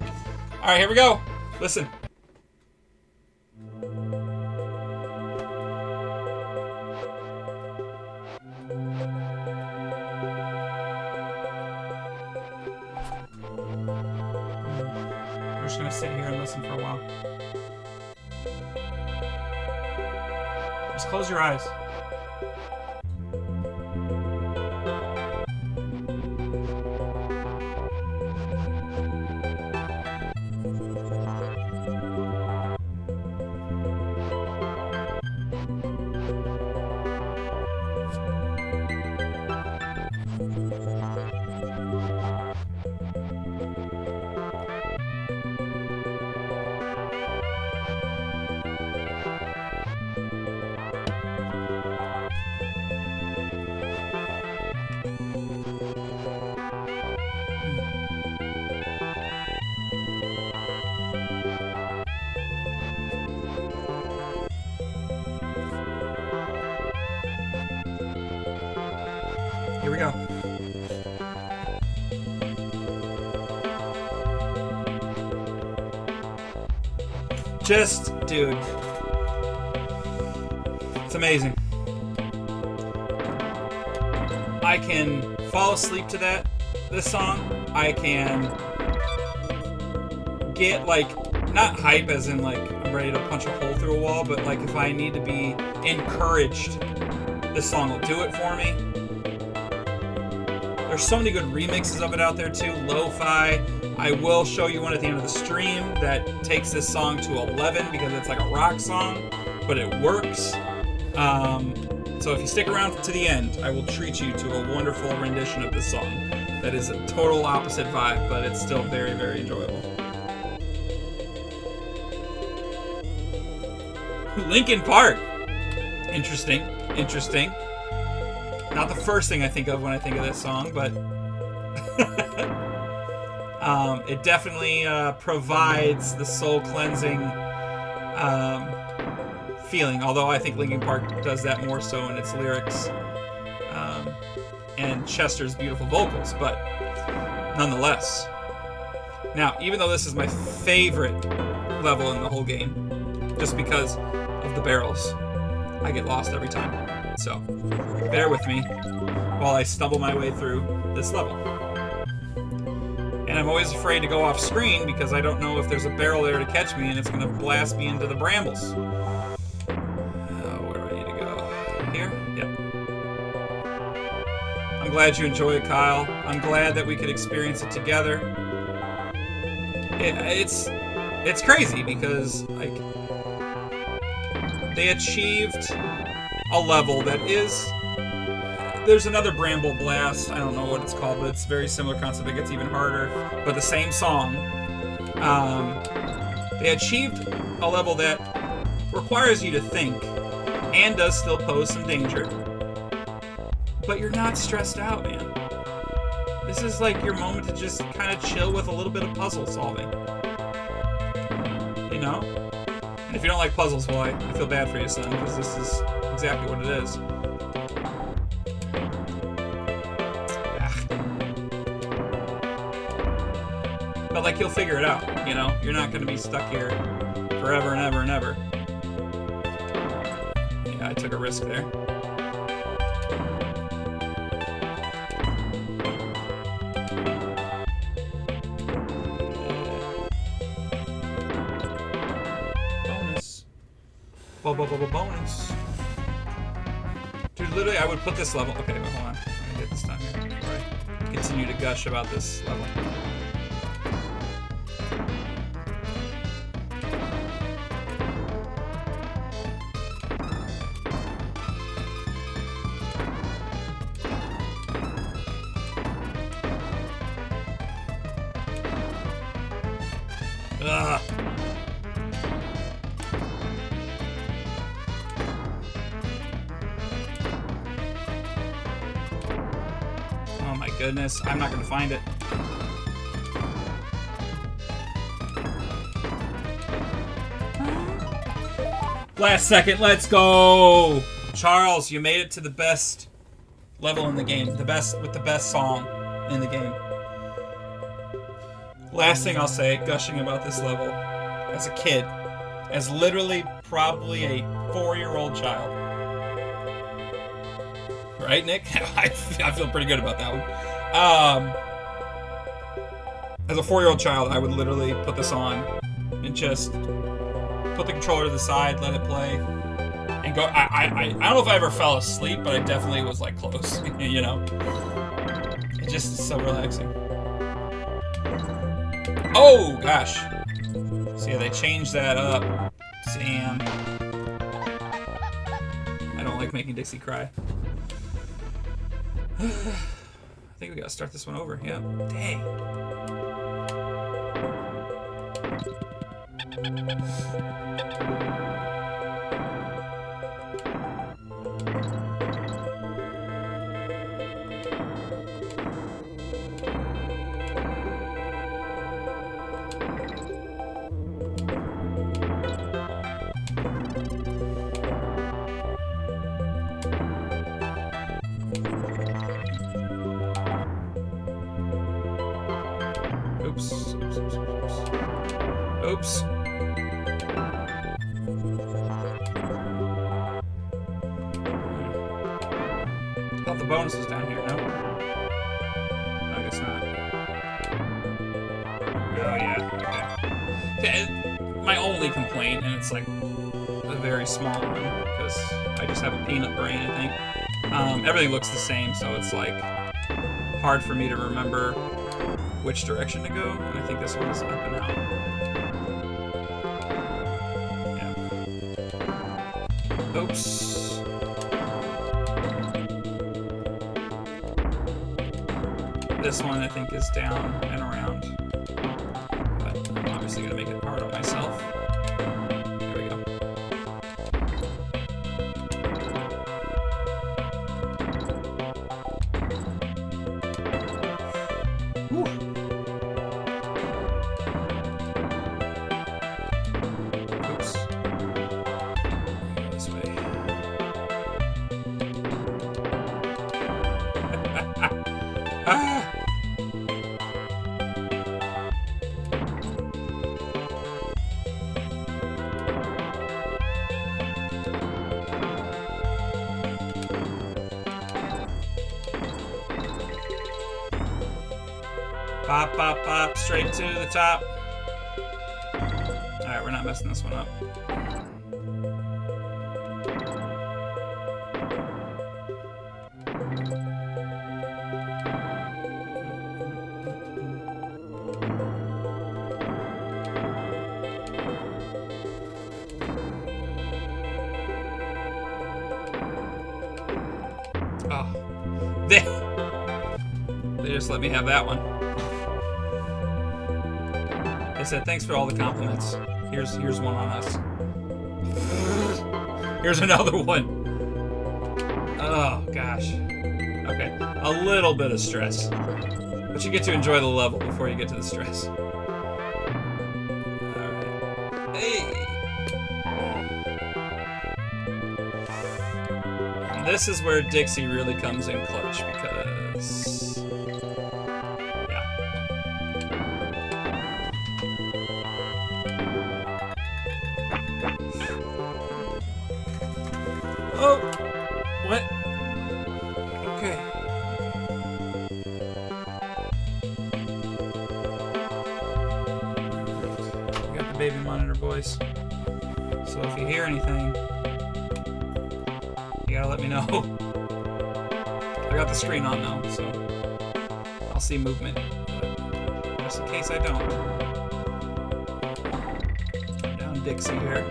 Alright, here we go. Listen. We're just gonna sit here and listen for a while. Just close your eyes. Here we go. Just, dude. It's amazing. I can fall asleep to this song. I can get, like, not hype as in, like, I'm ready to punch a hole through a wall, but, like, if I need to be encouraged, this song will do it for me. There's so many good remixes of it out there too, lo-fi. I will show you one at the end of the stream that takes this song to 11 because it's like a rock song, but it works. So if you stick around to the end, I will treat you to a wonderful rendition of this song that is a total opposite vibe, but it's still very, very enjoyable. Linkin Park. Interesting. Interesting. Not the first thing I think of when I think of this song, but it definitely provides the soul-cleansing feeling, although I think Linkin Park does that more so in its lyrics and Chester's beautiful vocals, but nonetheless. Now, even though this is my favorite level in the whole game, just because of the barrels, I get lost every time. So, bear with me while I stumble my way through this level. And I'm always afraid to go off screen because I don't know if there's a barrel there to catch me and it's going to blast me into the brambles. Where do I need to go? Here? Yep. I'm glad you enjoy it, Kyle. I'm glad that we could experience it together. It's crazy because, like, they achieved a level that is... There's another Bramble Blast, I don't know what it's called, but it's a very similar concept. It gets even harder, but the same song. They achieved a level that requires you to think and does still pose some danger. But you're not stressed out, man. This is like your moment to just kind of chill with a little bit of puzzle solving. You know? And if you don't like puzzles, well, I feel bad for you, son, because this is exactly what it is. But, like, you'll figure it out, you know? You're not going to be stuck here forever and ever and ever. Yeah, I took a risk there. Bonus. Bonus. Dude, literally, I would put this level... Okay, but hold on. I'm going to get this time here before I continue to gush about this level. Ugh. Oh my goodness, I'm not gonna find it. Last second, let's go! Charles, you made it to the best level in the game. The best, with the best song in the game. Last thing I'll say, gushing about this level, as a kid, as literally probably a 4-year-old child. Right, Nick? I feel pretty good about that one. As a 4-year-old child, I would literally put this on and just put the controller to the side, let it play, and go. I don't know if I ever fell asleep, but I definitely was like close. You know, it just is so relaxing. Oh gosh! So yeah, they changed that up. Damn. I don't like making Dixie cry. I think we gotta start this one over. Yeah. Dang. Oops. Oops. Oops. Oops. Oops. I thought the bonus was down here, no? I guess not. Oh, yeah. Okay. My only complaint, and it's like a very small one, because I just have a peanut brain, I think. Everything looks the same, so it's like hard for me to remember which direction to go, and I think this one's up and out. Yeah. Oops. This one I think is down and around, but I'm obviously gonna make it hard on myself. There we go. Whew. Oops. Go this way. Ah! Pop, pop, pop, straight to the top. Alright, we're not messing this one up. Oh. They just let me have that one. They said, thanks for all the compliments. Here's one on us. Here's another one. Oh, gosh. Okay, a little bit of stress. But you get to enjoy the level before you get to the stress. Alright. Hey! And this is where Dixie really comes in clutch, because... Oh! What? Okay. We got the baby monitor, boys. So if you hear anything, you gotta let me know. I got the screen on now, so I'll see movement. But just in case I don't. I'm down Dixie here.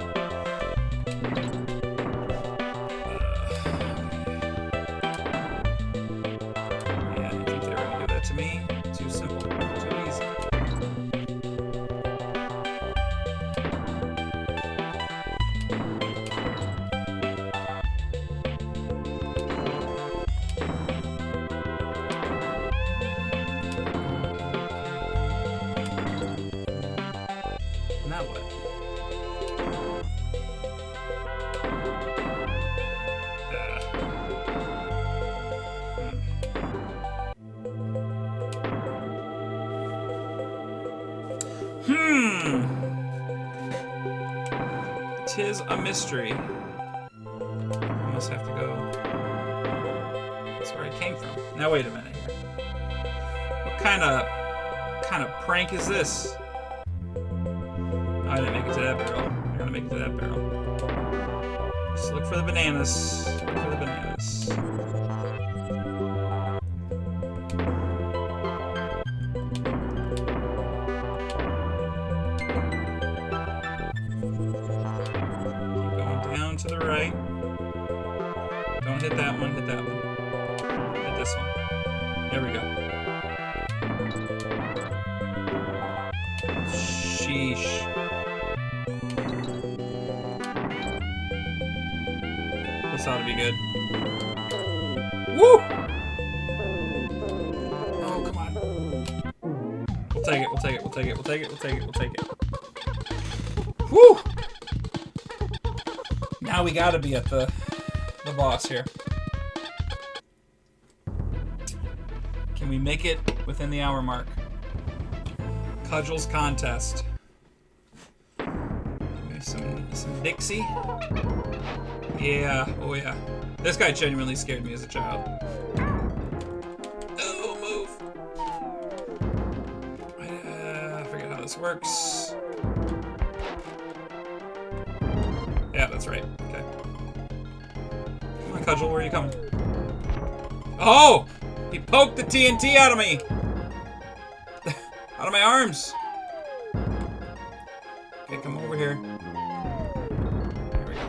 To me, too simple, too easy. Now what? Tis a mystery. I must have to go. That's where I came from. Now wait a minute here. What kind of kind of prank is this? I didn't make it to that barrel. I gotta make it to that barrel. Just look for the bananas. Look for the bananas. Keep going down to the right. Don't hit that one, hit that one. Hit this one. There we go. Sheesh. This ought to be good. Woo! Oh, come on. We'll take it, we'll take it, we'll take it, we'll take it, we'll take it, we'll take it. Woo! Now we gotta be at the boss here. Can we make it within the hour mark? Cudgels contest. Give me some Dixie. Yeah, oh yeah. This guy genuinely scared me as a child. Oh, move. I forget how this works. Yeah, that's right. Okay. Come on, Cudgel, where are you coming? Oh! He poked the TNT out of me! Out of my arms! Okay, come over here. There we go.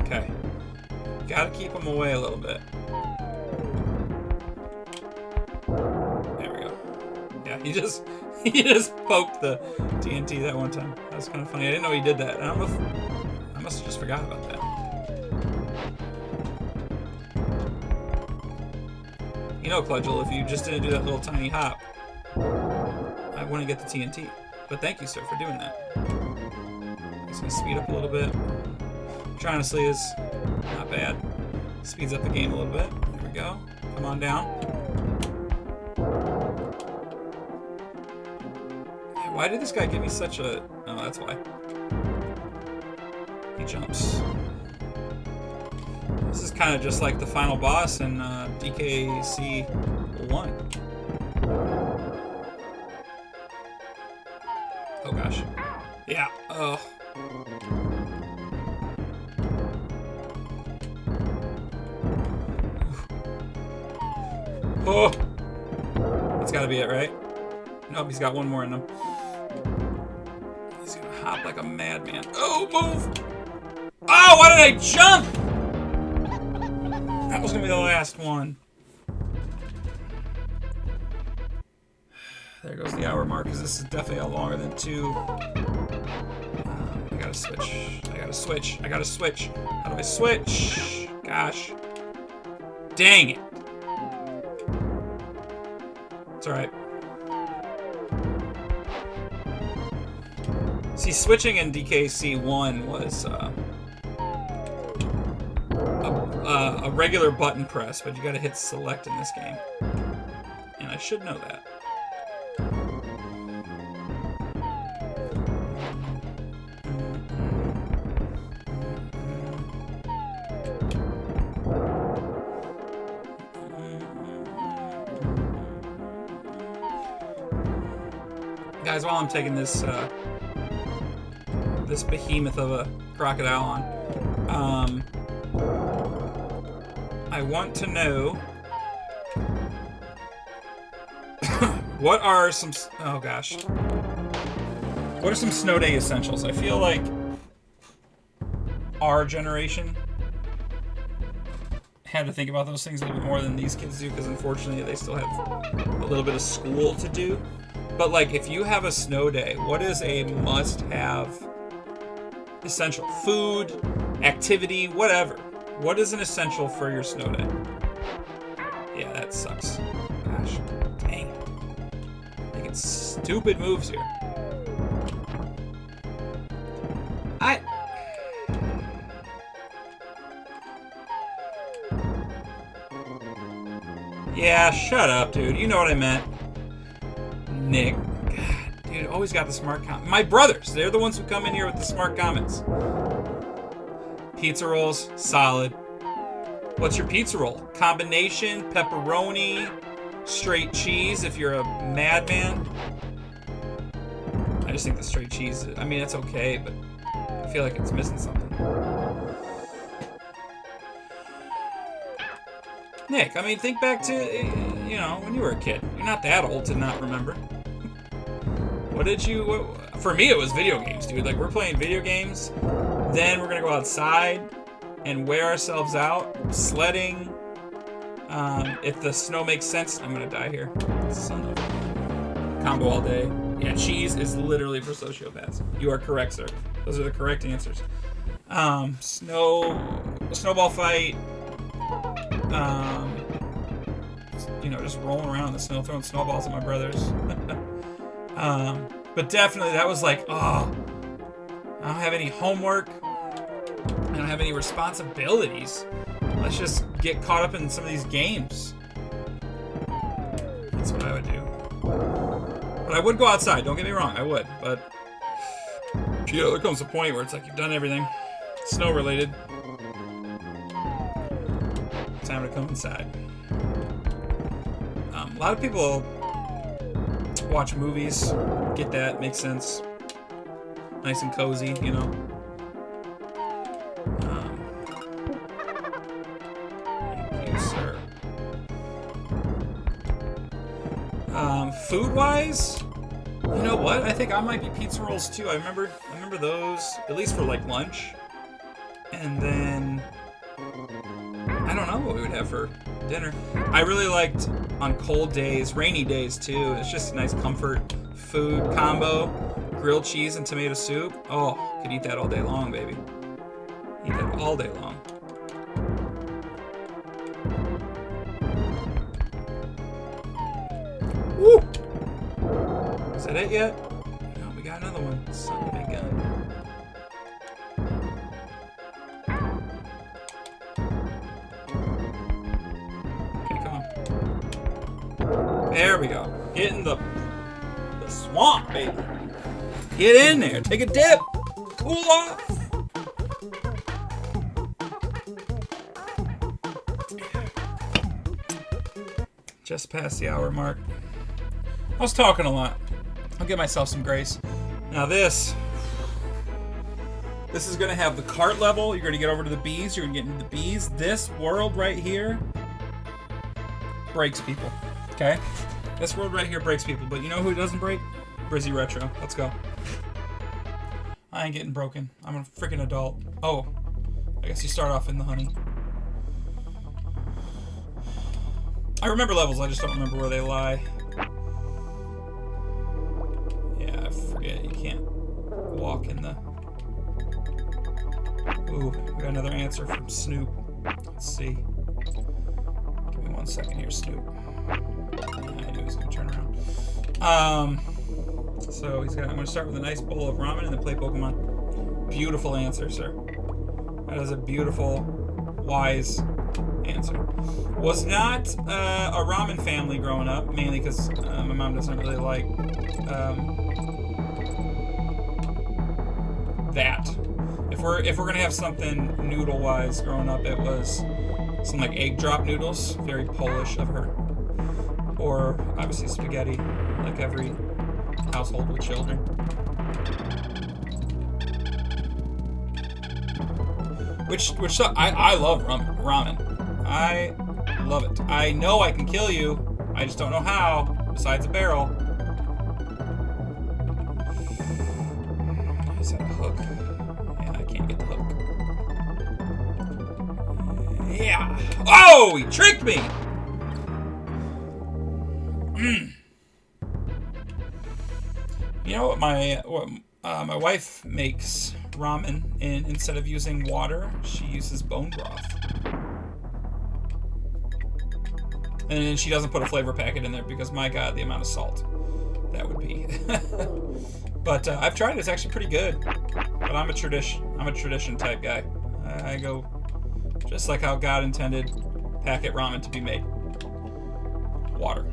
Okay. Gotta keep him away a little bit. There we go. Yeah, he just poked the TNT that one time. That was kind of funny. I didn't know he did that. I don't know if I must have just forgot about that. You know, Cludgel, if you just didn't do that little tiny hop, I wouldn't get the TNT. But thank you, sir, for doing that. Just gonna speed up a little bit. Which honestly is not bad. Speeds up the game a little bit. There we go. Come on down. Why did this guy give me such a... Oh, that's why. He jumps. This is kind of just like the final boss in DKC 1. Oh gosh. Yeah. Oh. Oh. That's gotta be it, right? Nope, he's got one more in him. He's gonna hop like a madman. Oh, move! Oh, why did I jump? That was gonna be the last one. There goes the hour mark, because this is definitely longer than 2. I gotta switch. I gotta switch. I gotta switch. How do I switch? Gosh. Dang it. It's alright. See, switching in DKC 1 was a regular button press, but you gotta hit select in this game. And I should know that. Guys, while I'm taking this this behemoth of a crocodile on, I want to know what are some... Oh gosh. What are some snow day essentials? I feel like our generation had to think about those things a little bit more than these kids do, because unfortunately they still have a little bit of school to do. But like, if you have a snow day, what is a must-have essential? Food, activity, whatever. What is an essential for your snow day? Yeah, that sucks. Gosh, dang it. Making stupid moves here. Yeah, shut up, dude. You know what I meant. Nick. God, dude, always got the smart comments. My brothers, they're the ones who come in here with the smart comments. Pizza rolls, solid. What's your pizza roll? Combination, pepperoni, Straight cheese if you're a madman. I just think the straight cheese, I mean, it's okay, but I feel like it's missing something. Nick, I mean, think back to, you know, when you were a kid. You're not that old to not remember. What did you... For me, it was video games, dude. Like, we're playing video games. Then we're going to go outside and wear ourselves out. Sledding. If the snow makes sense, I'm going to die here. Son of a... Combo all day. Yeah, cheese is literally for sociopaths. You are correct, sir. Those are the correct answers. Snowball fight. You know, just rolling around in the snow, throwing snowballs at my brothers. But definitely that was like, oh, I don't have any homework. I don't have any responsibilities. Let's just get caught up in some of these games. That's what I would do. But I would go outside, don't get me wrong, I would. But, you know, there comes a point where it's like you've done everything snow related. Time to come inside. A lot of people watch movies, get that, makes sense. Nice and cozy, you know. Thank you, sir. Food-wise, you know what? I think I might be pizza rolls too. I remember those, at least for like lunch. And then I don't know what we would have for dinner. I really liked on cold days, rainy days too. It's just a nice comfort food combo. Grilled cheese and tomato soup. Oh, could eat that all day long, baby. Eat that all day long. Woo! Is that it yet? No, we got another one. Son of a gun. There we go. Get in the swamp, baby. Get in there. Take a dip. Cool off. Just past the hour mark. I was talking a lot. I'll give myself some grace. Now this is going to have the cart level. You're going to get over to the bees. You're going to get into the bees. This world right here breaks people. Okay? This world right here breaks people, but you know who doesn't break? BrizzyRetro. Let's go. I ain't getting broken. I'm a freaking adult. Oh, I guess you start off in the honey. I remember levels, I just don't remember where they lie. Yeah, I forget. You can't walk in the... Ooh, we got another answer from Snoop. Let's see. Give me 1 second here, Snoop. I knew he was going to turn around. So I'm going to start with a nice bowl of ramen and then play Pokemon. Beautiful answer, sir. That is a beautiful, wise answer. Was not a ramen family growing up, mainly because my mom doesn't really like that. If we're gonna have something noodle-wise growing up, it was some like egg drop noodles, very Polish of her. Or obviously spaghetti, like every household with children. Which I love ramen. I love it. I know I can kill you. I just don't know how, besides a barrel. Is that a hook? Yeah, I can't get the hook. Yeah. Oh, he tricked me! You know what my wife makes ramen, and instead of using water, she uses bone broth. And she doesn't put a flavor packet in there because, my God, the amount of salt that would be. But I've tried it. It's actually pretty good. But I'm a tradition type guy. I go just like how God intended packet ramen to be made. Water.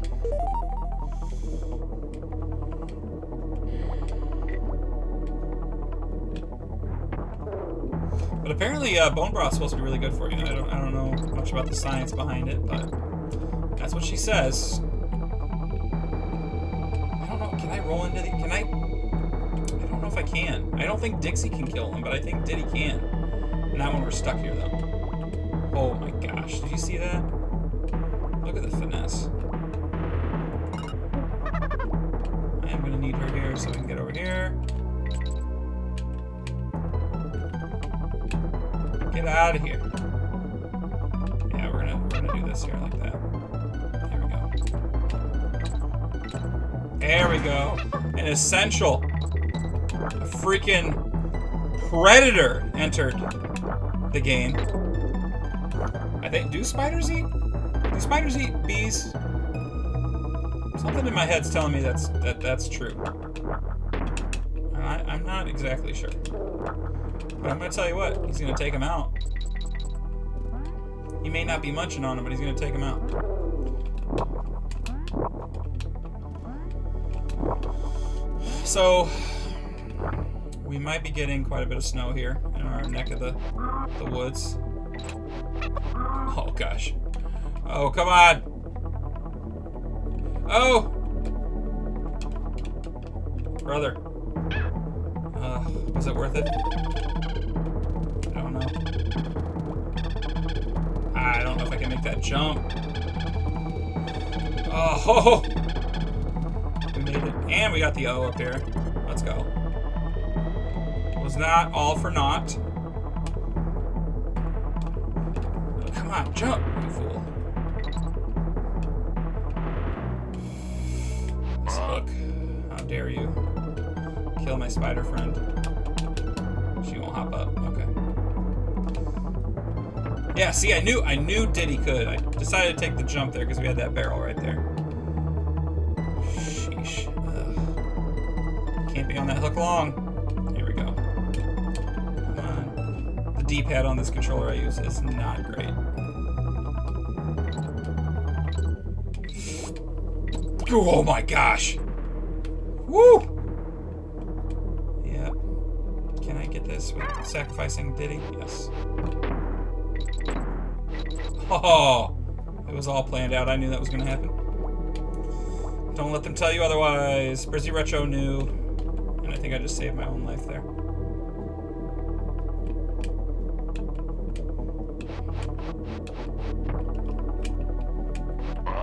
But apparently, bone broth is supposed to be really good for you. I don't know much about the science behind it, but that's what she says. Can I roll into the... Can I don't know if I can. I don't think Dixie can kill him, but I think Diddy can. Not when we're stuck here, though. Oh my gosh. Did you see that? Look at the finesse. I am going to need her here so we can get over here. Get out of here. Yeah, we're gonna do this here like that. There we go. An essential. A freaking predator entered the game. I think, do spiders eat bees? Something in my head's telling me that's true. I'm not exactly sure. But I'm gonna tell you what, he's gonna take him out. He may not be munching on him, but he's gonna take him out. So we might be getting quite a bit of snow here in our neck of the woods. Oh gosh. Oh, come on. Oh! Brother. Was it worth it? I don't know. I don't know if I can make that jump. Oh! We made it. And we got the O up here. Let's go. Was not all for naught. Oh, come on, jump, you fool. This hook. How dare you. Kill my spider friend. She won't hop up. Okay. Yeah, see, I knew Diddy could. I decided to take the jump there because we had that barrel right there. Sheesh. Ugh. Can't be on that hook long. Here we go. Come on. The D-pad on this controller I use is not great. Oh my gosh. Woo! Yeah. Can I get this with sacrificing Diddy? Yes. Oh! It was all planned out. I knew that was going to happen. Don't let them tell you otherwise. BrizzyRetro knew. And I think I just saved my own life there.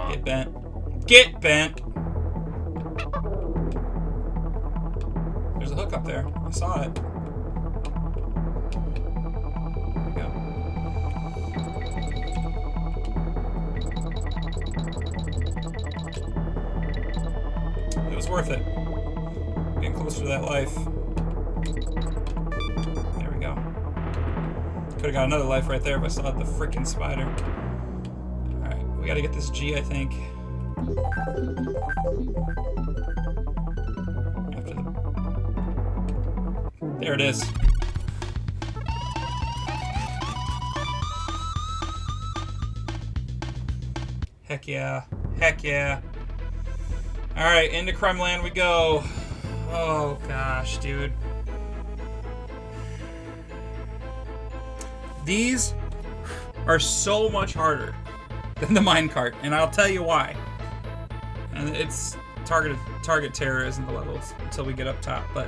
Get bent. Get bent! There's a hook up there. I saw it. There we go. It was worth it. Getting closer to that life. There we go. Could have got another life right there if I still had the freaking spider. Alright, we gotta get this G, I think. After the... There it is. Heck yeah. Heck yeah. Alright, into Crime Land we go. Oh gosh, dude. These are so much harder than the minecart, and I'll tell you why. And it's target terror isn't the levels until we get up top, but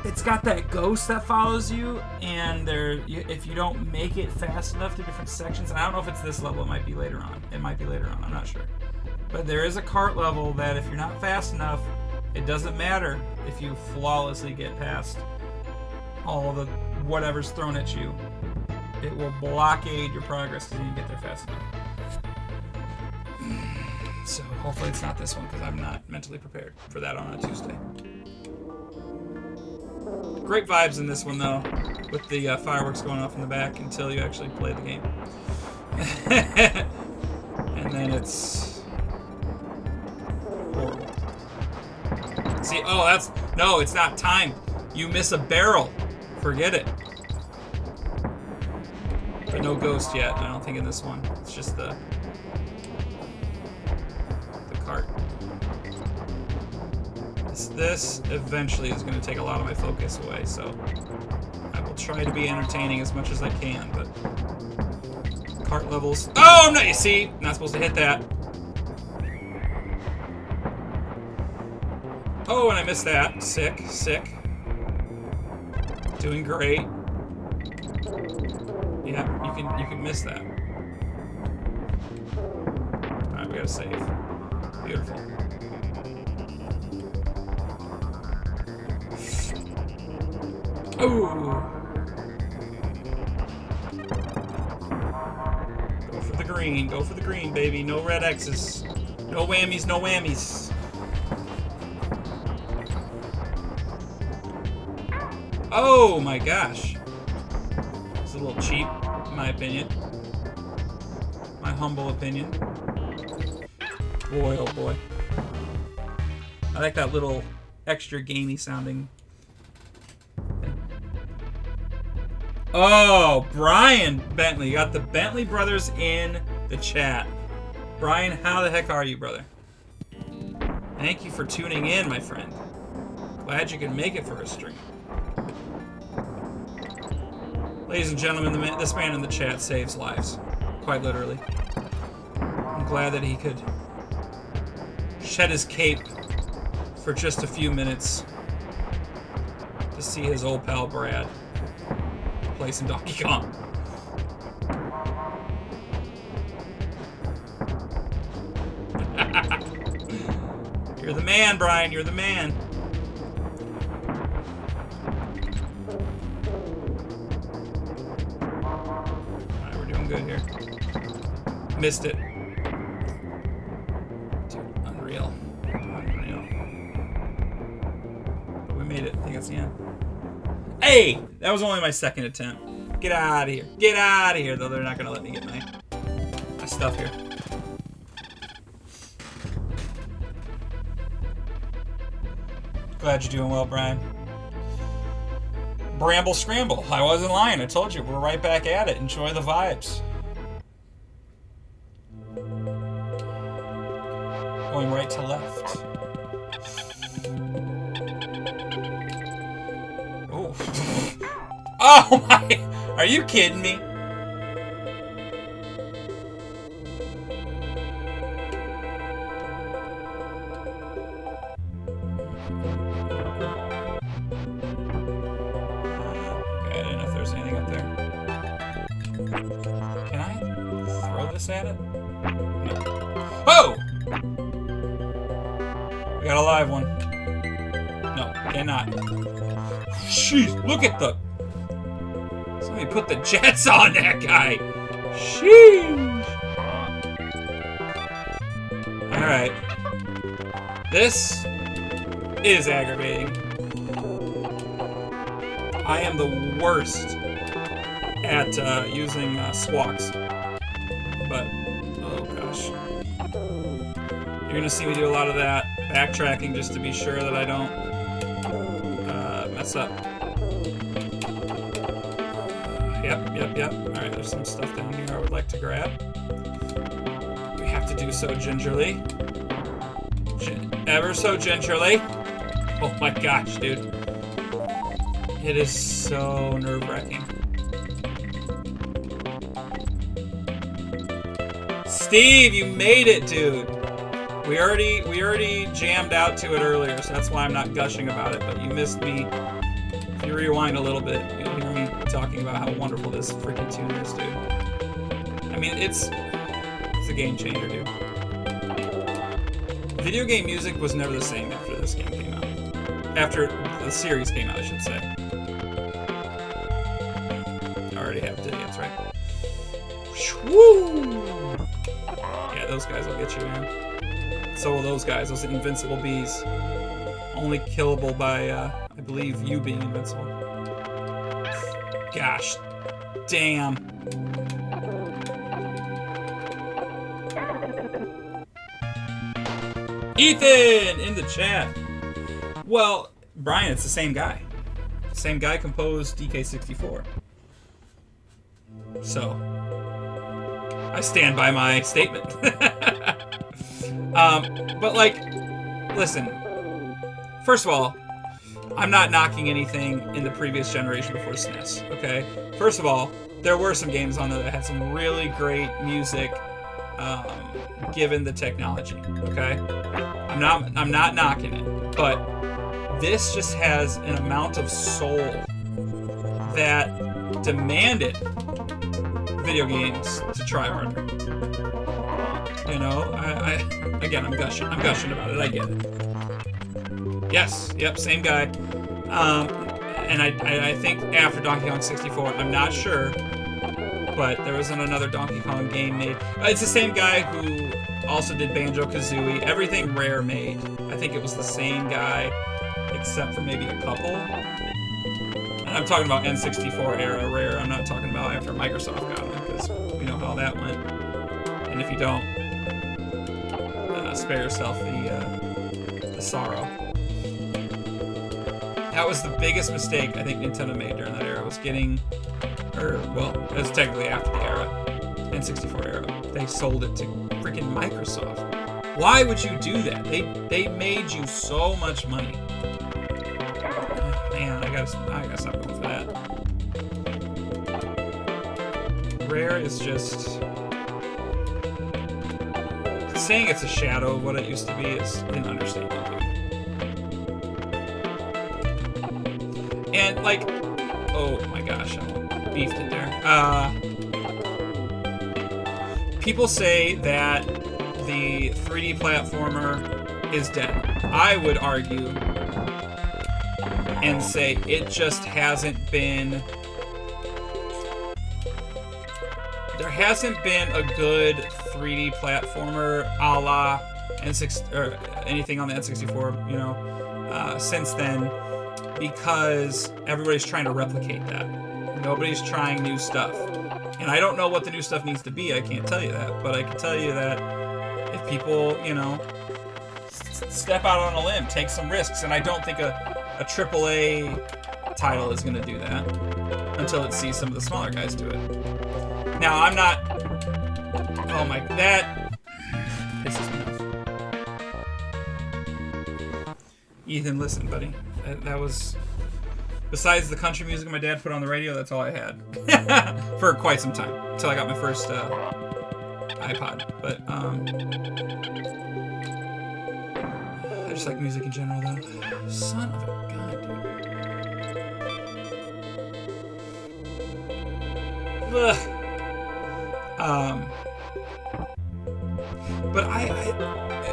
it's got that ghost that follows you, and if you don't make it fast enough to different sections, and I don't know if it's this level, it might be later on. It might be later on, I'm not sure. But there is a cart level that if you're not fast enough, it doesn't matter if you flawlessly get past all the whatever's thrown at you. It will blockade your progress because you didn't get there fast enough. So hopefully it's not this one because I'm not mentally prepared for that on a Tuesday. Great vibes in this one though, with the fireworks going off in the back until you actually play the game. And then it's horrible. See, oh, no, it's not timed. You miss a barrel. Forget it. But no ghost yet, I don't think in this one. It's just the cart. This eventually is going to take a lot of my focus away, so I will try to be entertaining as much as I can, but cart levels. Oh, no, you see, not supposed to hit that. Oh, and I missed that. Sick, sick. Doing great. Yeah, you can miss that. Alright, we gotta save. Beautiful. Ooh. Go for the green. Go for the green, baby. No red X's. No whammies, no whammies. Oh my gosh. It's a little cheap, in my opinion. My humble opinion. Boy, oh boy. I like that little extra gamey sounding. Oh, Brian Bentley. You got the Bentley brothers in the chat. Brian, how the heck are you, brother? Thank you for tuning in, my friend. Glad you could make it for a stream. Ladies and gentlemen, this man in the chat saves lives. Quite literally. I'm glad that he could shed his cape for just a few minutes to see his old pal Brad play some Donkey Kong. You're the man, Brian. You're the man. Alright, we're doing good here. Missed it. Dude, unreal. Unreal. But we made it. I think that's the end. Hey! That was only my second attempt. Get out of here. Get out of here, though. They're not going to let me get my stuff here. Glad you're doing well, Brian. Bramble Scramble. I wasn't lying. I told you. We're right back at it. Enjoy the vibes. Going right to left. Oh. Oh my. Are you kidding me? At it? No. Oh! We got a live one. No, cannot. Jeez, look at the... Somebody put the jets on that guy. Sheesh. Alright. This is aggravating. I am the worst at using squawks. But, oh gosh. You're gonna see me do a lot of that backtracking just to be sure that I don't mess up. Yep. Alright, there's some stuff down here I would like to grab. We have to do so gingerly. Ever so gingerly. Oh my gosh, dude. It is so nerve-wracking. Steve, you made it, dude. We already jammed out to it earlier, so that's why I'm not gushing about it, but you missed me. If you rewind a little bit, you'll hear me talking about how wonderful this freaking tune is, dude. I mean, it's a game changer, dude. Video game music was never the same after this game came out. After the series came out, I should say. I already have Diddy, that's right. Woo! Yeah, those guys will get you, man. So will those guys, those invincible bees. Only killable by, I believe, you being invincible. Gosh. Damn. Ethan in the chat. Well, Brian, it's the same guy. Same guy composed DK64. So, I stand by my statement. But like, listen. First of all, I'm not knocking anything in the previous generation before SNES, okay? First of all, there were some games on there that had some really great music, given the technology, okay? I'm not knocking it. But this just has an amount of soul that demanded video games to try harder. You know, again, I'm gushing about it. I get it. Yes, yep, same guy. And I think after Donkey Kong 64, I'm not sure, but there wasn't another Donkey Kong game made. It's the same guy who also did Banjo-Kazooie. Everything Rare made. I think it was the same guy, except for maybe a couple. And I'm talking about N64 era Rare. I'm not talking about after Microsoft got them, because we know how that went. And if you don't, spare yourself the sorrow. That was the biggest mistake I think Nintendo made during that era, was getting, well, it was technically after the era, N64 era. They sold it to freaking Microsoft. Why would you do that? They made you so much money. Man, I gotta stop going for that. Rare is just... saying it's a shadow of what it used to be is an understatement, dude. And, like, oh my gosh, I beefed it there. People say that the 3D platformer is dead. I would argue and say it just hasn't been... there hasn't been a good 3D platformer a la N6 or anything on the N64, you know, since then, because everybody's trying to replicate that. Nobody's trying new stuff. And I don't know what the new stuff needs to be, I can't tell you that, but I can tell you that if people, you know, step out on a limb, take some risks, and I don't think a AAA title is going to do that until it sees some of the smaller guys do it. Now, I'm not... oh my... that pisses me off. Ethan, listen, buddy. That was... besides the country music my dad put on the radio, that's all I had. For quite some time. Until I got my first iPod. But, I just like music in general, though. Son of a god, dude. Ugh. But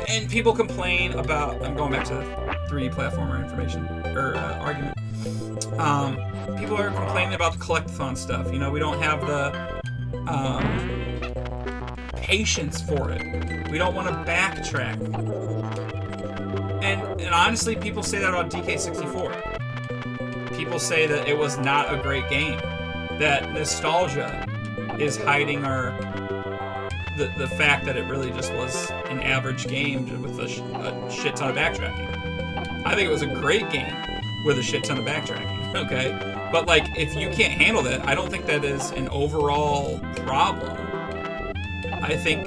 and people complain about, I'm going back to the 3D platformer information, or argument. People are complaining about the collectathon stuff. You know, we don't have the patience for it. We don't want to backtrack. And honestly, people say that about DK64. People say that it was not a great game. That nostalgia is hiding the fact that it really just was an average game with a shit ton of backtracking. I think it was a great game with a shit ton of backtracking, okay? But, like, if you can't handle that, I don't think that is an overall problem. I think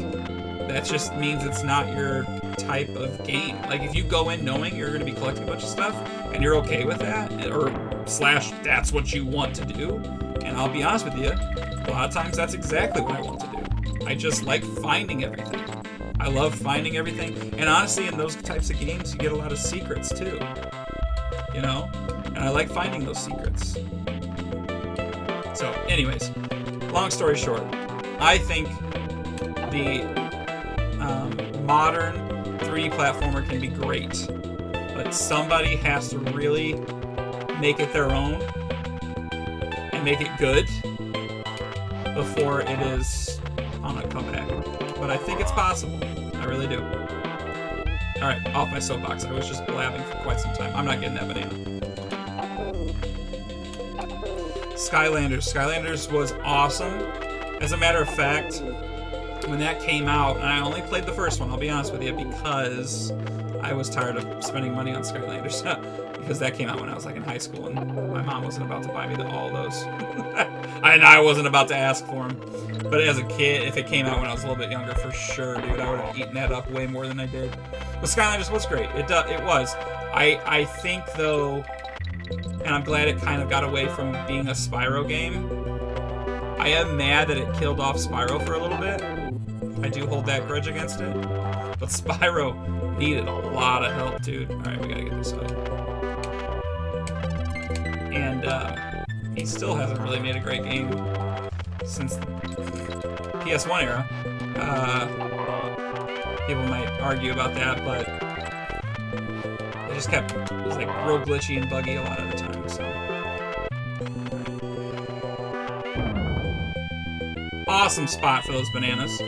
that just means it's not your type of game. Like, if you go in knowing you're going to be collecting a bunch of stuff, and you're okay with that, or / that's what you want to do, and I'll be honest with you, a lot of times that's exactly what I want to do. I just like finding everything. I love finding everything. And honestly, in those types of games, you get a lot of secrets, too. You know? And I like finding those secrets. So, anyways, long story short, I think the modern 3D platformer can be great. But somebody has to really make it their own and make it good before it is on a comeback. But I think it's possible. I really do. Alright, off my soapbox. I was just blabbing for quite some time. I'm not getting that banana. Skylanders. Skylanders was awesome. As a matter of fact, when that came out, and I only played the first one, I'll be honest with you, because I was tired of spending money on Skylanders. Because that came out when I was like in high school, and my mom wasn't about to buy me all those. And I wasn't about to ask for them. But as a kid, if it came out when I was a little bit younger, for sure, dude, I would have eaten that up way more than I did. But Skylanders was great. It was. I think, though, and I'm glad it kind of got away from being a Spyro game. I am mad that it killed off Spyro for a little bit. I do hold that grudge against it. But Spyro needed a lot of help, dude. Alright, we gotta get this out. And he still hasn't really made a great game since the PS1 era. People might argue about that, but it just kept, it was like real glitchy and buggy a lot of the time, so. Awesome spot for those bananas.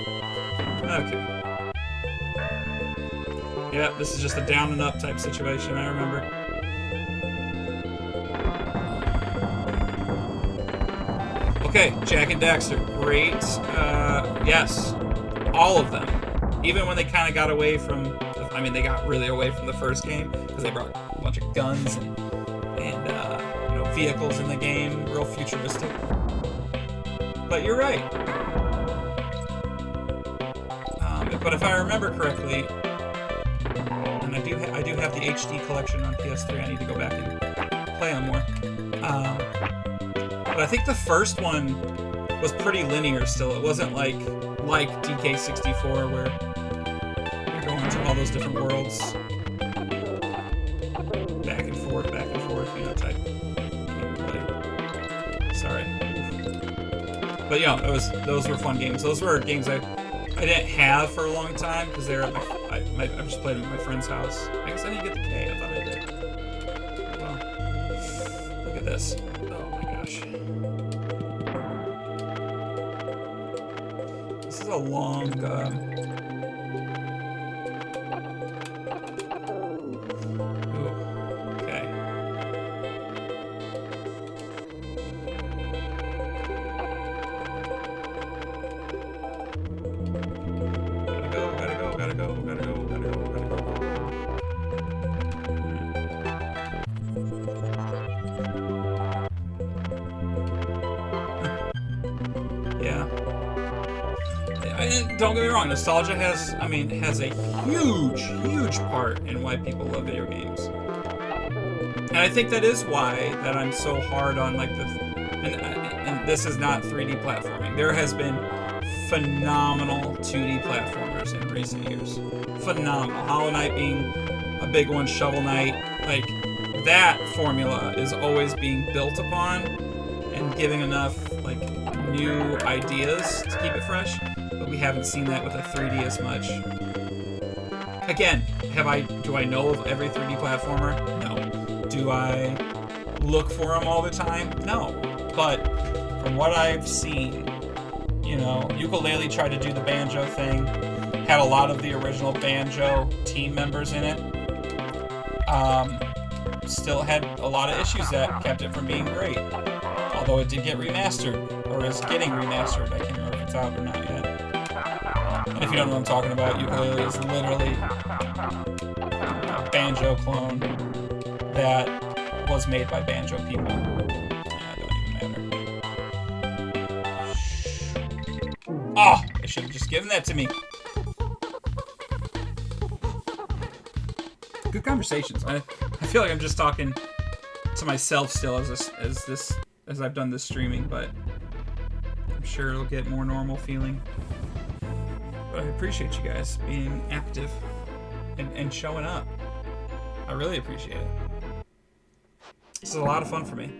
Okay. Yeah, this is just a down and up type situation, I remember. Okay, Jak and Daxter, great. Yes, all of them. Even when they kind of got away from, I mean, they got really away from the first game because they brought a bunch of guns and you know, vehicles in the game, real futuristic. But you're right. But if I remember correctly, and I do have the HD collection on PS3. I need to go back and play on more. But I think the first one was pretty linear still. It wasn't like DK64 where you're going to all those different worlds, back and forth, you know, type gameplay. Sorry. But yeah, those were fun games. Those were games I didn't have for a long time because they were at I just played them at my friend's house. I guess I didn't get the K. I thought I did. Well, look at this. Oh my gosh. This is a long. Ooh, okay. Gotta go. Yeah. Don't get me wrong, nostalgia has a huge part in why people love video games. And I think that is why that I'm so hard on like and this is not 3D platforming. There has been phenomenal 2D platformers in recent years. Phenomenal. Hollow Knight being a big one, Shovel Knight. Like, that formula is always being built upon and giving enough, like, new ideas to keep it fresh. But we haven't seen that with a 3D as much. Again, do I know of every 3D platformer? No. Do I look for them all the time? No. But from what I've seen, you know, Ukulele tried to do the Banjo thing, had a lot of the original Banjo team members in it. Still had a lot of issues that kept it from being great. Although it did get remastered, or is getting remastered. I can't remember if it's out or not yet. And if you don't know what I'm talking about, Ukulele is literally a Banjo clone that was made by Banjo people. Oh, they should have just given that to me. Good conversations. I feel like I'm just talking to myself still as I've done this streaming, but I'm sure it'll get more normal feeling. But I appreciate you guys being active and showing up. I really appreciate it. This is a lot of fun for me.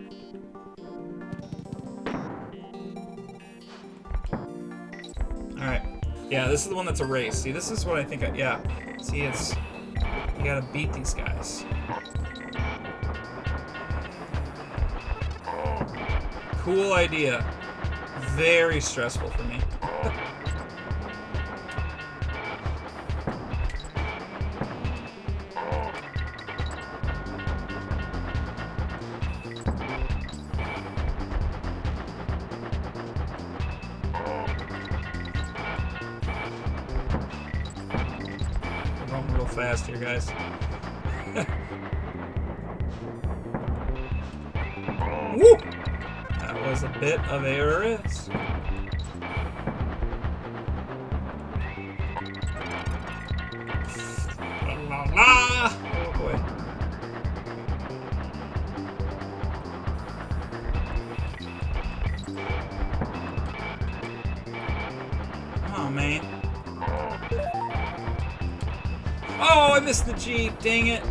Alright. Yeah, this is the one that's a race. See, this is what I think yeah. See, it's... You gotta beat these guys. Cool idea. Very stressful for me. Fast here, guys. Woo! That was a bit of a risk. La la! Oh boy. Oh man. Oh, I missed the G. Dang it.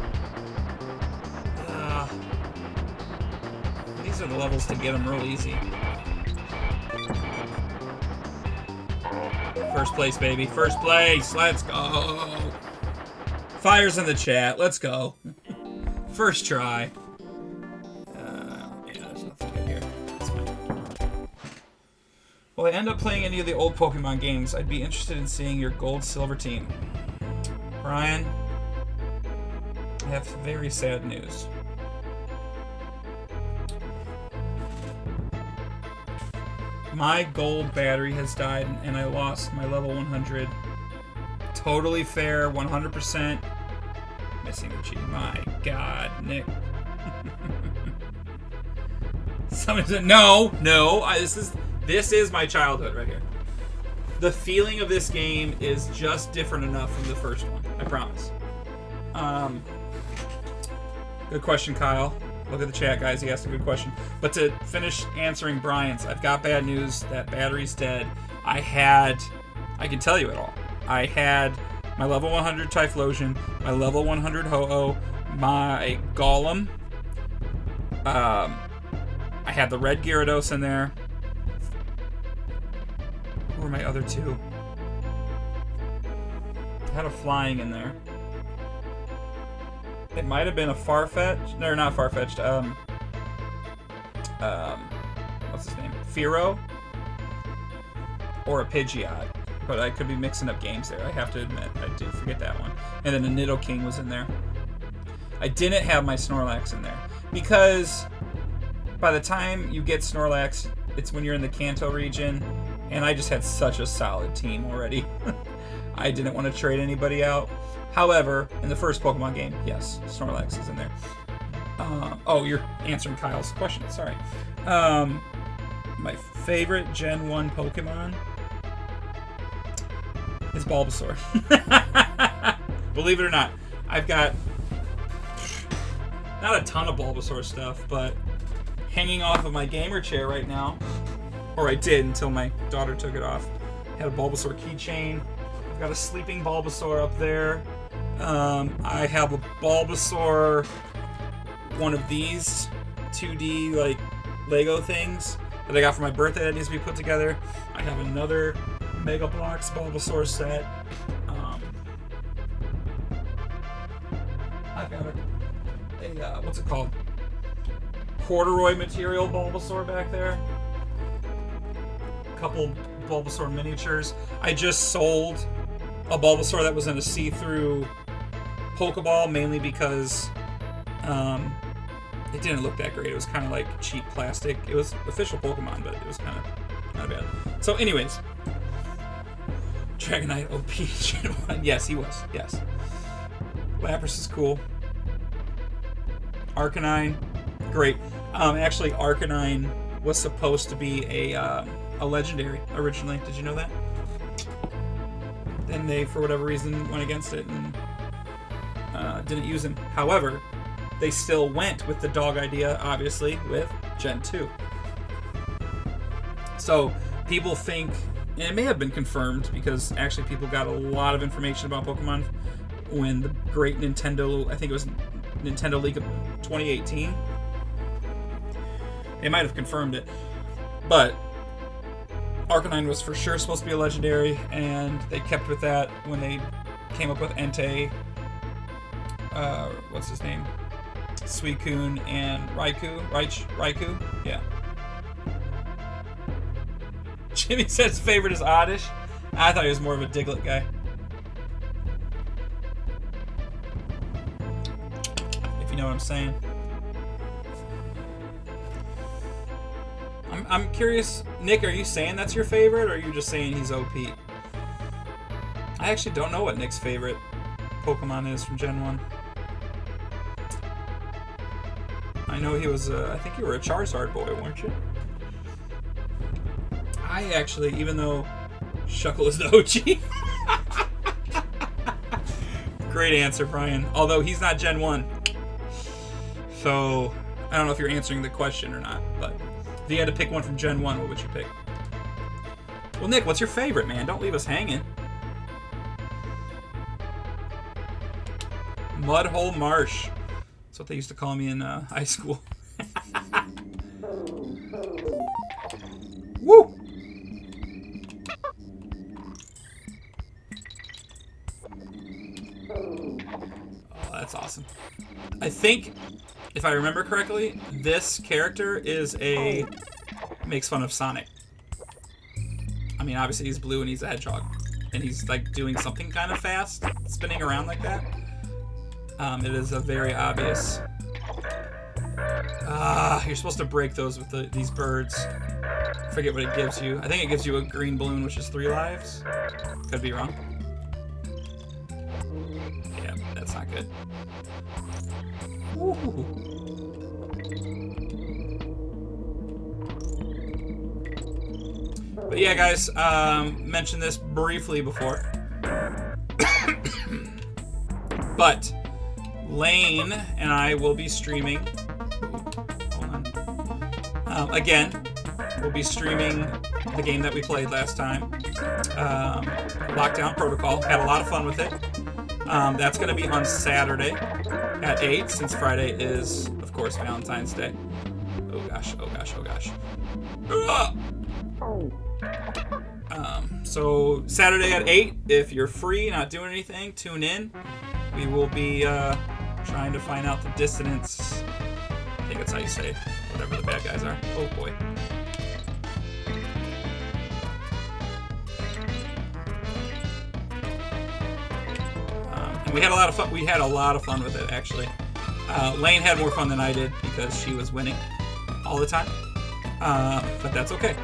These are the levels to get them real easy. First place, baby. First place. Let's go. Fire's in the chat. Let's go. First try. Yeah, there's nothing good here. That's fine. Will I end up playing any of the old Pokemon games? I'd be interested in seeing your gold silver team. Brian, I have very sad news. My gold battery has died and I lost my level 100. Totally fair, 100%. Missing the G. My God, Nick. Somebody said, no. This is my childhood right here. The feeling of this game is just different enough from the first one. I promise. Good question, Kyle. Look at the chat, guys. He asked a good question. But to finish answering Brian's, I've got bad news. That battery's dead. I can tell you it all. I had my level 100 Typhlosion, my level 100 Ho-Oh, my Golem. I had the red Gyarados in there. Who were my other two? I had a flying in there. It might have been a Farfetch'd. No, not Farfetch'd. What's his name? Fearow? Or a Pidgeot. But I could be mixing up games there. I have to admit. I did forget that one. And then the Nidoking was in there. I didn't have my Snorlax in there. Because by the time you get Snorlax, it's when you're in the Kanto region. And I just had such a solid team already. I didn't want to trade anybody out. However, in the first Pokemon game, yes, Snorlax is in there. Oh, you're answering Kyle's question. Sorry. My favorite Gen 1 Pokemon is Bulbasaur. Believe it or not, I've got not a ton of Bulbasaur stuff, but hanging off of my gamer chair right now, or I did until my daughter took it off. I had a Bulbasaur keychain. I've got a sleeping Bulbasaur up there. I have a Bulbasaur, one of these 2D like Lego things that I got for my birthday that needs to be put together. I have another Mega Bloks Bulbasaur set. I've got a what's it called? Corduroy material Bulbasaur back there. A couple Bulbasaur miniatures. I just sold a Bulbasaur that was in a see-through Pokeball, mainly because it didn't look that great. It was kind of like cheap plastic. It was official Pokemon, but it was kind of not bad. So anyways, Dragonite OP Gen 1. Yes, he was. Yes. Lapras is cool. Arcanine, great. Actually, Arcanine was supposed to be a legendary originally. Did you know that? Then they, for whatever reason, went against it and didn't use him. However, they still went with the dog idea, obviously, with Gen 2. So people think, and it may have been confirmed because actually people got a lot of information about Pokemon when the great Nintendo, I think it was Nintendo League of 2018. They might have confirmed it, but Arcanine was for sure supposed to be a legendary, and they kept with that when they came up with Entei, what's his name? Suicune and Raikou? Yeah. Jimmy says his favorite is Oddish. I thought he was more of a Diglett guy. If you know what I'm saying. I'm curious, Nick, are you saying that's your favorite, or are you just saying he's OP? I actually don't know what Nick's favorite Pokemon is from Gen 1. I know he was, I think you were a Charizard boy, weren't you? I actually, even though Shuckle is the OG. Great answer, Brian. Although he's not Gen 1. So, I don't know if you're answering the question or not, but if you had to pick one from Gen 1, what would you pick? Well, Nick, what's your favorite, man? Don't leave us hanging. Mudhole Marsh. That's what they used to call me in high school. Woo! Oh, that's awesome. I think, if I remember correctly, this character makes fun of Sonic. I mean, obviously he's blue and he's a hedgehog. And he's, like, doing something kind of fast, spinning around like that. It is a very obvious... you're supposed to break those with these birds. I forget what it gives you. I think it gives you a green balloon, which is 3 lives. Could be wrong. Yeah, that's not good. Ooh. But yeah, guys, mentioned this briefly before. But Lane and I will be streaming. Hold on. Again, we'll be streaming the game that we played last time. Lockdown Protocol. Had a lot of fun with it. That's going to be on Saturday at 8, since Friday is, of course, Valentine's Day. Oh gosh, oh gosh, oh gosh. So Saturday at 8, if you're free, not doing anything, tune in. We will be trying to find out the dissonance. I think that's how you say whatever the bad guys are. Oh boy. And we had a lot of fun. We had a lot of fun with it, actually. Lane had more fun than I did because she was winning all the time. But that's okay.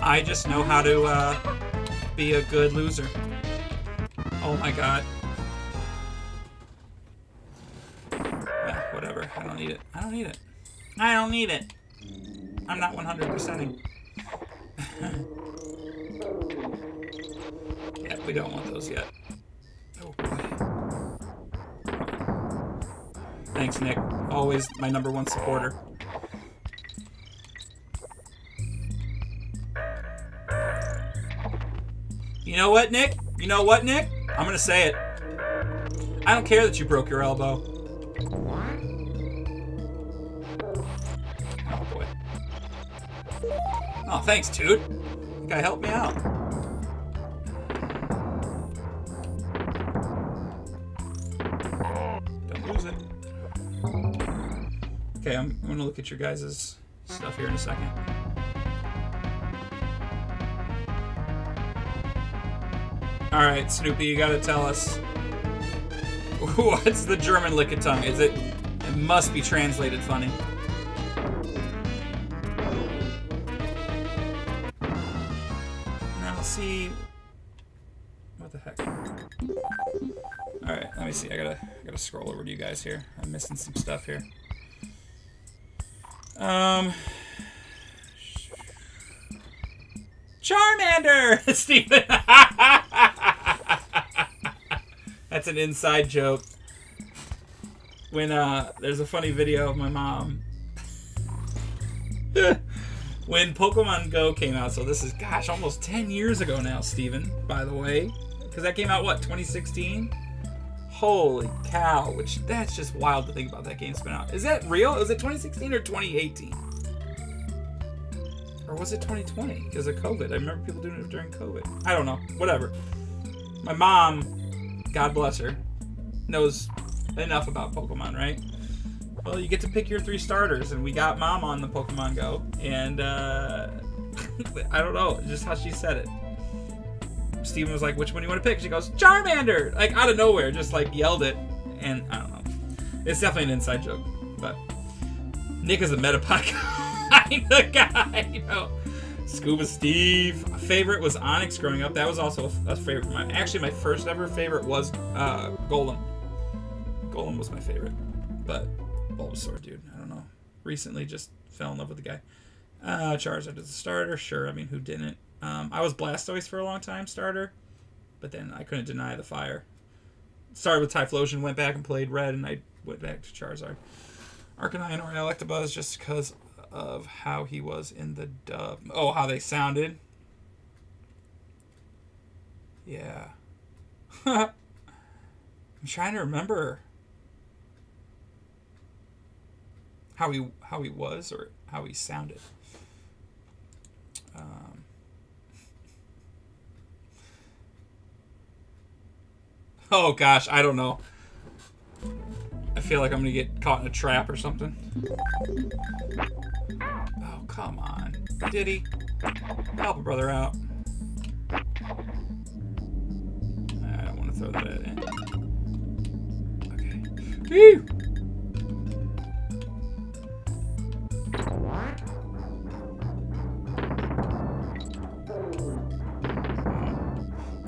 I just know how to be a good loser. Oh my god. Yeah, whatever. I don't need it. I don't need it. I don't need it. I'm not 100%ing. Yeah, we don't want those yet. Oh boy. Thanks, Nick. Always my #1 supporter. You know what, Nick? You know what, Nick? I'm gonna say it. I don't care that you broke your elbow. Oh, boy. Oh, thanks, dude. You gotta help me out. Don't lose it. Okay, I'm gonna look at your guys' stuff here in a second. Alright, Snoopy, you gotta tell us. What's the German Lickitung? Is it... It must be translated funny. Now, see... What the heck? Alright, let me see. I gotta scroll over to you guys here. I'm missing some stuff here. Charmander! Steven! That's an inside joke. When, there's a funny video of my mom. When Pokemon Go came out, so this is, gosh, almost 10 years ago now, Steven, by the way. Because that came out, what, 2016? Holy cow, which, that's just wild to think about that game's been out. Is that real? Was it 2016 or 2018? Or was it 2020? Because of COVID. I remember people doing it during COVID. I don't know. Whatever. My mom, God bless her, knows enough about Pokemon, right? Well, you get to pick your 3 starters, and we got Mom on the Pokemon Go, and I don't know, just how she said it. Steven was like, which one do you want to pick? She goes, Charmander! Like, out of nowhere, just like yelled it, and I don't know. It's definitely an inside joke, but Nick is a Metapod kind of guy, you know. Scuba Steve. Favorite was Onyx growing up. That was also a favorite of mine. Actually, my first ever favorite was Golem. Golem was my favorite. But Bulbasaur, dude, I don't know. Recently just fell in love with the guy. Charizard is a starter. Sure, I mean, who didn't? I was Blastoise for a long time, starter. But then I couldn't deny the fire. Started with Typhlosion, went back and played Red, and I went back to Charizard. Arcanine or Electabuzz just because of how he was in the dub. Oh, how they sounded. Yeah. I'm trying to remember how he was or how he sounded. Oh gosh, I don't know. I feel like I'm gonna get caught in a trap or something. Oh, come on. Diddy, help a brother out. I don't want to throw that in. Okay. Woo!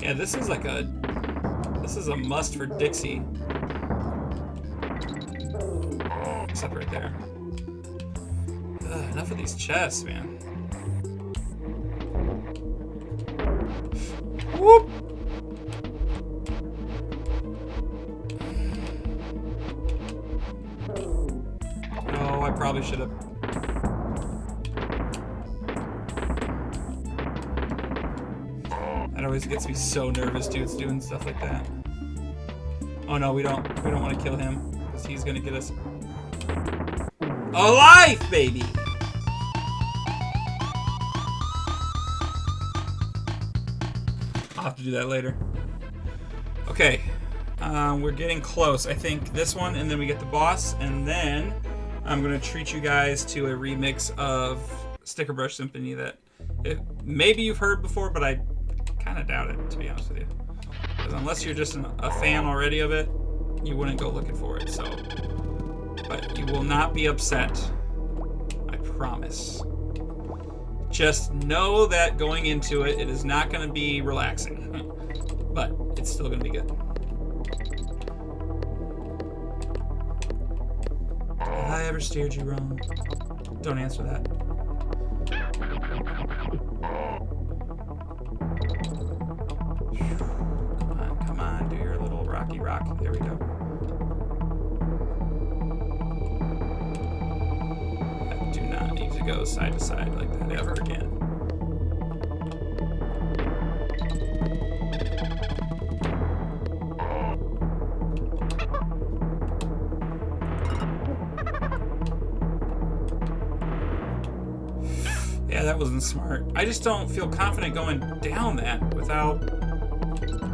Yeah, this is a must for Dixie. Except right there. Enough of these chests, man. Whoop! Oh, I probably should have. That always gets me so nervous, dudes doing stuff like that. Oh no, we don't want to kill him because he's gonna get us alive, baby. I'll have to do that later. Okay, we're getting close. I think this one, and then we get the boss, and then I'm gonna treat you guys to a remix of Sticker Brush Symphony that maybe you've heard before, but I kind of doubt it, to be honest with you. Because unless you're just a fan already of it, you wouldn't go looking for it. So, but you will not be upset. I promise. Just know that going into it, it is not going to be relaxing, but it's still going to be good. Have I ever steered you wrong? Don't answer that. Come on, do your little rocky rock. There we go. I do not need to go side to side like that ever again. Yeah, that wasn't smart. I just don't feel confident going down that without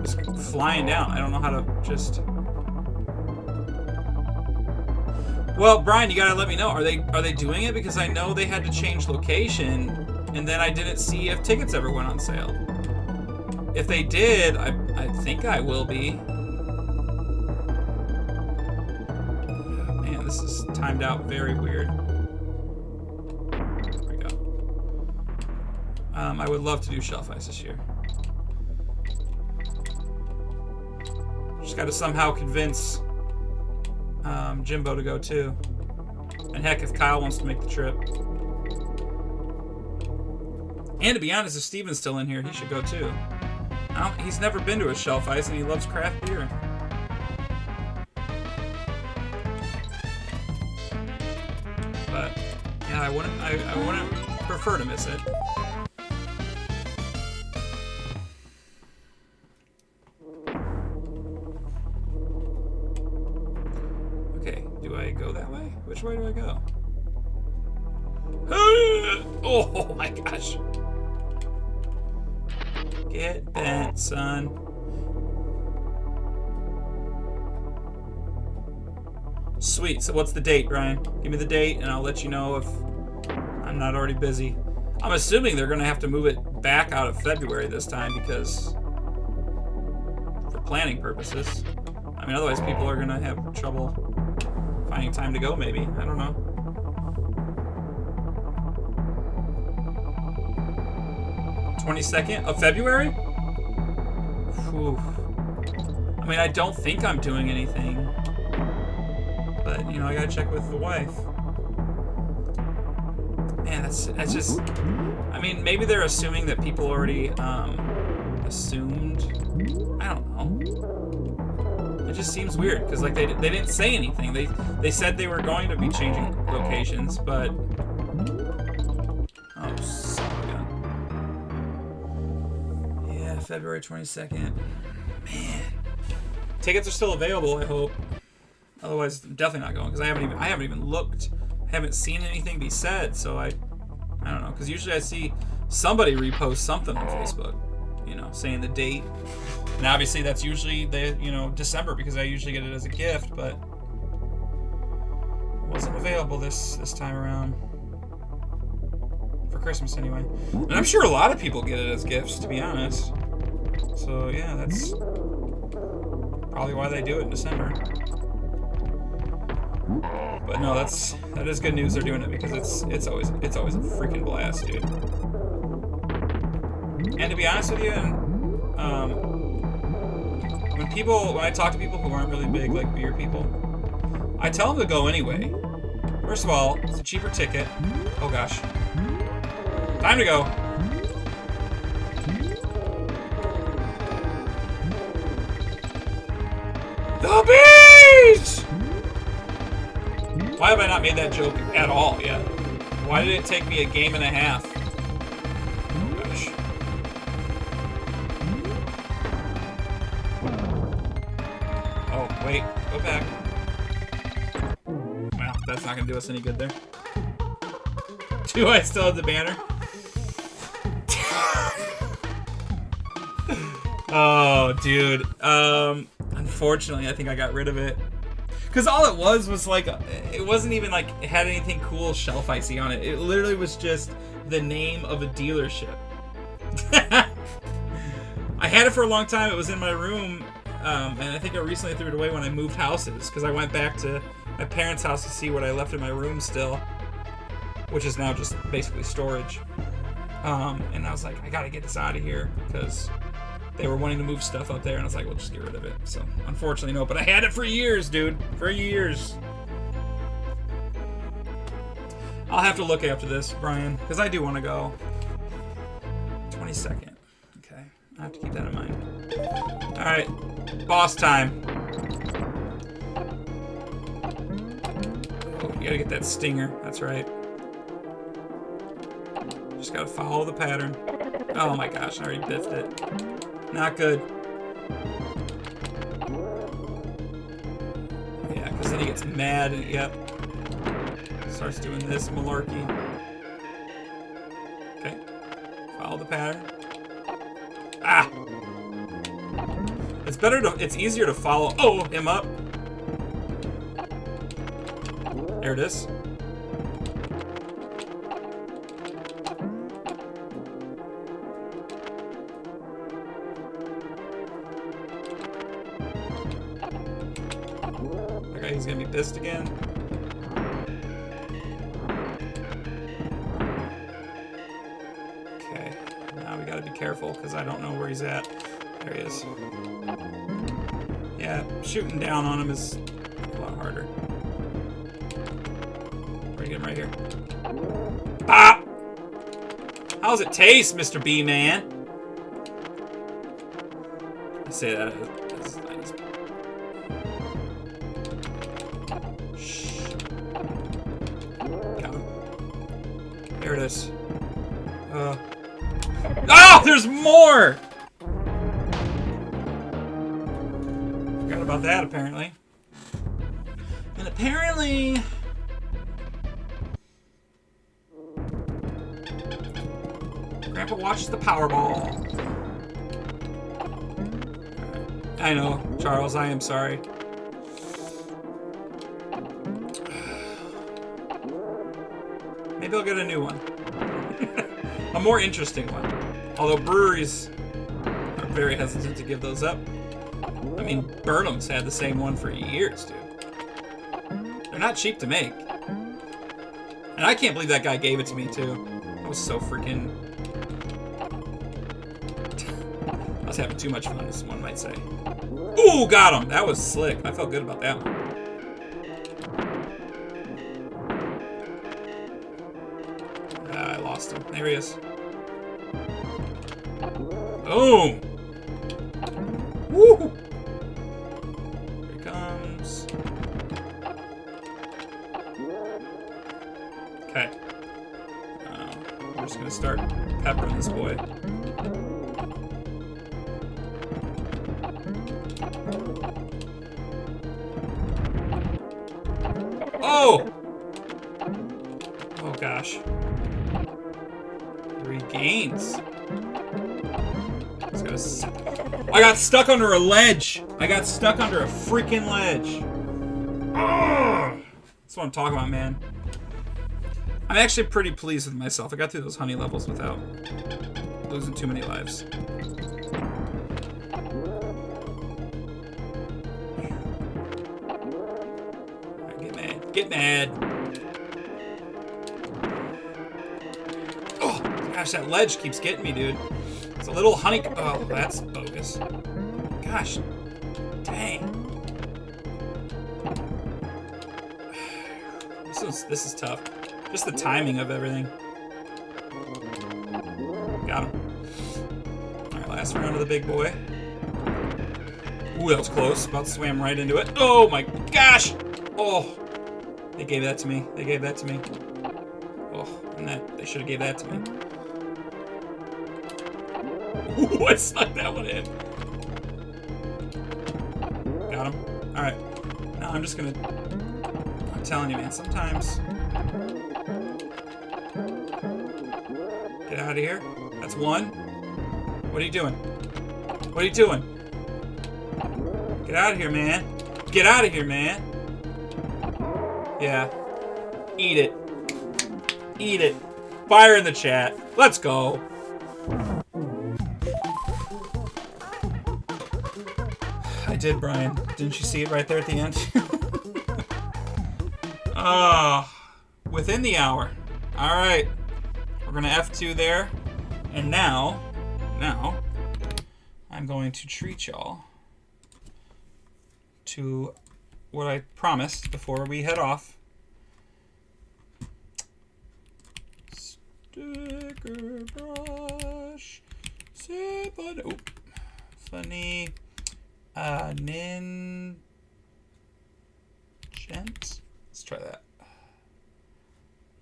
just flying down. I don't know how to just... Well, Brian, you gotta let me know. Are they doing it? Because I know they had to change location, and then I didn't see if tickets ever went on sale. If they did, I think I will be. Oh, man, this is timed out very weird. There we go. I would love to do Shelf Ice this year. Just got to somehow convince Jimbo to go too. And heck, if Kyle wants to make the trip. And to be honest, if Steven's still in here, he should go too. He's never been to a Shelf Ice and he loves craft beer. But yeah, I wouldn't prefer to miss it. Okay, do I go that way? Which way do I go? Oh my gosh. Get bent, son. Sweet. So what's the date, Brian? Give me the date and I'll let you know if I'm not already busy. I'm assuming they're going to have to move it back out of February this time because for planning purposes. I mean, otherwise people are going to have trouble finding time to go, maybe. I don't know. (22nd of February? Whew. I mean, I don't think I'm doing anything. But, you know, I gotta check with the wife. Man, that's just... I mean, maybe they're assuming that people already assumed. I don't know. It just seems weird, because, like, they didn't say anything. They said they were going to be changing locations, but... Oh, son of a gun. Yeah, February 22nd. Man. Tickets are still available, I hope. Otherwise, I'm definitely not going, because I haven't even looked. I haven't seen anything be said, so I don't know, because usually I see somebody repost something on Facebook, you know, saying the date. And obviously that's usually December, because I usually get it as a gift, but it wasn't available this time around. For Christmas anyway. And I'm sure a lot of people get it as gifts, to be honest. So yeah, that's probably why they do it in December. But no, that is good news they're doing it, because it's always a freaking blast, dude. And to be honest with you, when I talk to people who aren't really big like beer people, I tell them to go anyway. First of all, it's a cheaper ticket. Oh gosh. Time to go. The bees! Why have I not made that joke at all yet? Why did it take me a game and a half? Oh gosh. Oh, wait. Go back. Well, that's not gonna do us any good there. Do I still have the banner? Oh, dude. Unfortunately, I think I got rid of it. Because all it was like, it wasn't even like it had anything cool shelf icy on it. It literally was just the name of a dealership. I had it for a long time. It was in my room, and I think I recently threw it away when I moved houses, because I went back to my parents' house to see what I left in my room still, which is now just basically storage. And I was like, I gotta get this out of here, because they were wanting to move stuff up there, and I was like, we'll just get rid of it. So, unfortunately, no. But I had it for years, dude. For years. I'll have to look after this, Brian, because I do want to go. 22nd. Okay. I have to keep that in mind. Alright. Boss time. Oh, you gotta get that stinger. That's right. Just gotta follow the pattern. Oh my gosh, I already biffed it. Not good. Yeah, because then he gets mad and, yep. Starts doing this malarkey. Okay. Follow the pattern. Ah! It's easier to follow him up. There it is. Okay, he's gonna be pissed again. Okay, now we gotta be careful because I don't know where he's at. There he is. Yeah, shooting down on him is a lot harder. We're getting right here. Pop! How's it taste, Mr. B-Man? I say that as nice. Shh. Got him. There it is. Oh, there's more! Forgot about that, apparently. And apparently... Grandpa watches the Powerball. I know, Charles, I am sorry. Maybe I'll get a new one. A more interesting one. Although breweries are very hesitant to give those up. I mean, Burnham's had the same one for years, dude. They're not cheap to make. And I can't believe that guy gave it to me, too. I was so freaking... I was having too much fun, as one might say. Ooh, got him! That was slick. I felt good about that one. I lost him. There he is. Boom! Woo! Here he comes. Okay. We're just gonna start peppering this boy. Oh! gosh. 3 gains. I got stuck under a ledge. I got stuck under a freaking ledge. Ugh. That's what I'm talking about, man. I'm actually pretty pleased with myself. I got through those honey levels without losing too many lives. Right, get mad. Get mad. Oh, gosh, that ledge keeps getting me, dude. It's a little honey... Oh, that's bogus. Gosh. Dang. This is tough. Just the timing of everything. Got him. Alright, last round of the big boy. Ooh, that was close. About swam right into it. Oh my gosh! Oh. They gave that to me. They gave that to me. Oh, and that they should have gave that to me. Ooh, I snuck that one in. Got him. Alright. Now I'm just gonna... I'm telling you, man, sometimes... Get out of here. That's one. What are you doing? What are you doing? Get out of here, man. Get out of here, man. Yeah. Eat it. Eat it. Fire in the chat. Let's go. I did, Brian. Didn't you see it right there at the end? Within the hour. All right. We're going to F2 there. And now, I'm going to treat y'all to what I promised before we head off. Sticker brush. Funny. Ningent. Let's try that.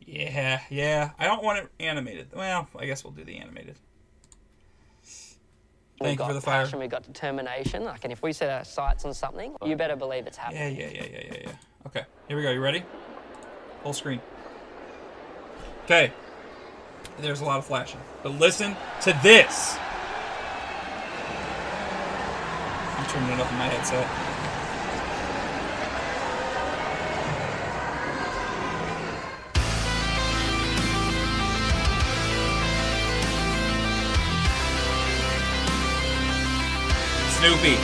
Yeah. I don't want it animated. Well, I guess we'll do the animated. Thank you for the fire. We've got determination. Like, and if we set our sights on something, you better believe it's happening. Yeah. Okay, here we go. You ready? Full screen. Okay. There's a lot of flashing. But listen to this. I'm turning it up in my headset. Snoopy.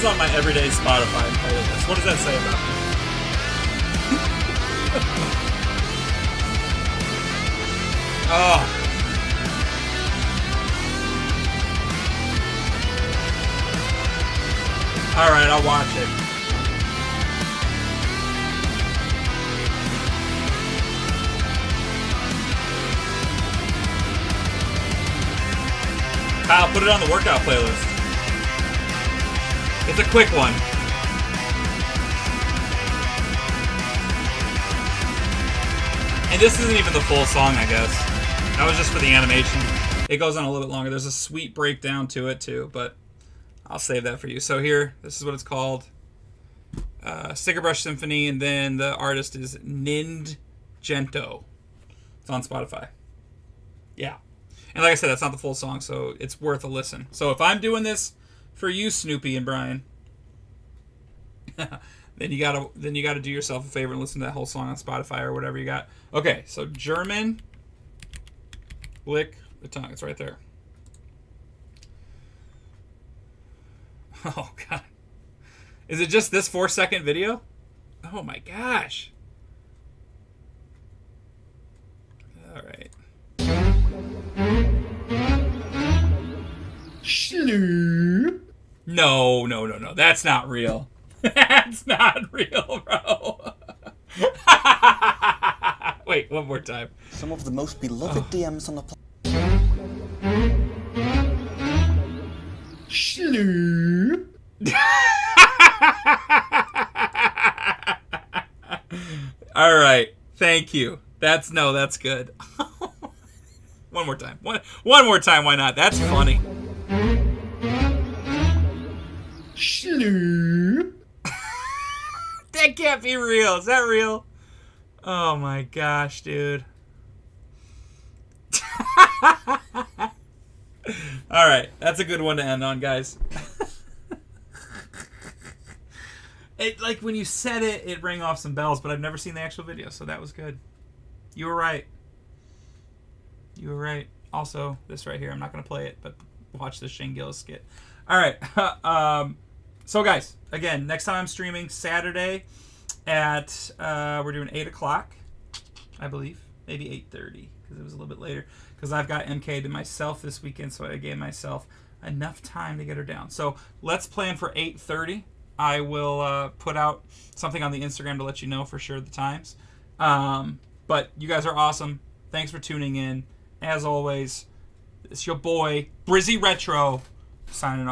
On my everyday Spotify playlist. What does that say about me? Oh. Alright, I'll watch it. Kyle, put it on the workout playlist. It's a quick one. And this isn't even the full song, I guess. That was just for the animation. It goes on a little bit longer. There's a sweet breakdown to it, too, but I'll save that for you. So here, this is what it's called. Sticker Brush Symphony, and then the artist is Ningento. It's on Spotify. Yeah. And like I said, that's not the full song, so it's worth a listen. So if I'm doing this for you, Snoopy and Brian, then you gotta do yourself a favor and listen to that whole song on Spotify or whatever you got. Okay, so German, lick the tongue. It's right there. Oh God, is it just this 4-second video? Oh my gosh. All right. Sloop. No. That's not real. That's not real, bro. Wait, one more time. Some of the most beloved DMs on the planet. Sloop. All right. Thank you. That's good. One more time. One more time. Why not? That's funny. Sloop. That can't be real. Is that real? Oh my gosh, dude. All right, that's a good one to end on, guys. It, like, when you said it, it rang off some bells, but I've never seen the actual video, so that was good. You were right. You were right. Also, this right here, I'm not going to play it, but watch the Shane Gillis skit. All right. So, guys, again, next time I'm streaming Saturday at, we're doing 8 o'clock, I believe. Maybe 8:30, because it was a little bit later. Because I've got MK to myself this weekend, so I gave myself enough time to get her down. So, let's plan for 8:30. I will put out something on the Instagram to let you know for sure the times. But you guys are awesome. Thanks for tuning in. As always, it's your boy, BrizzyRetro, signing off.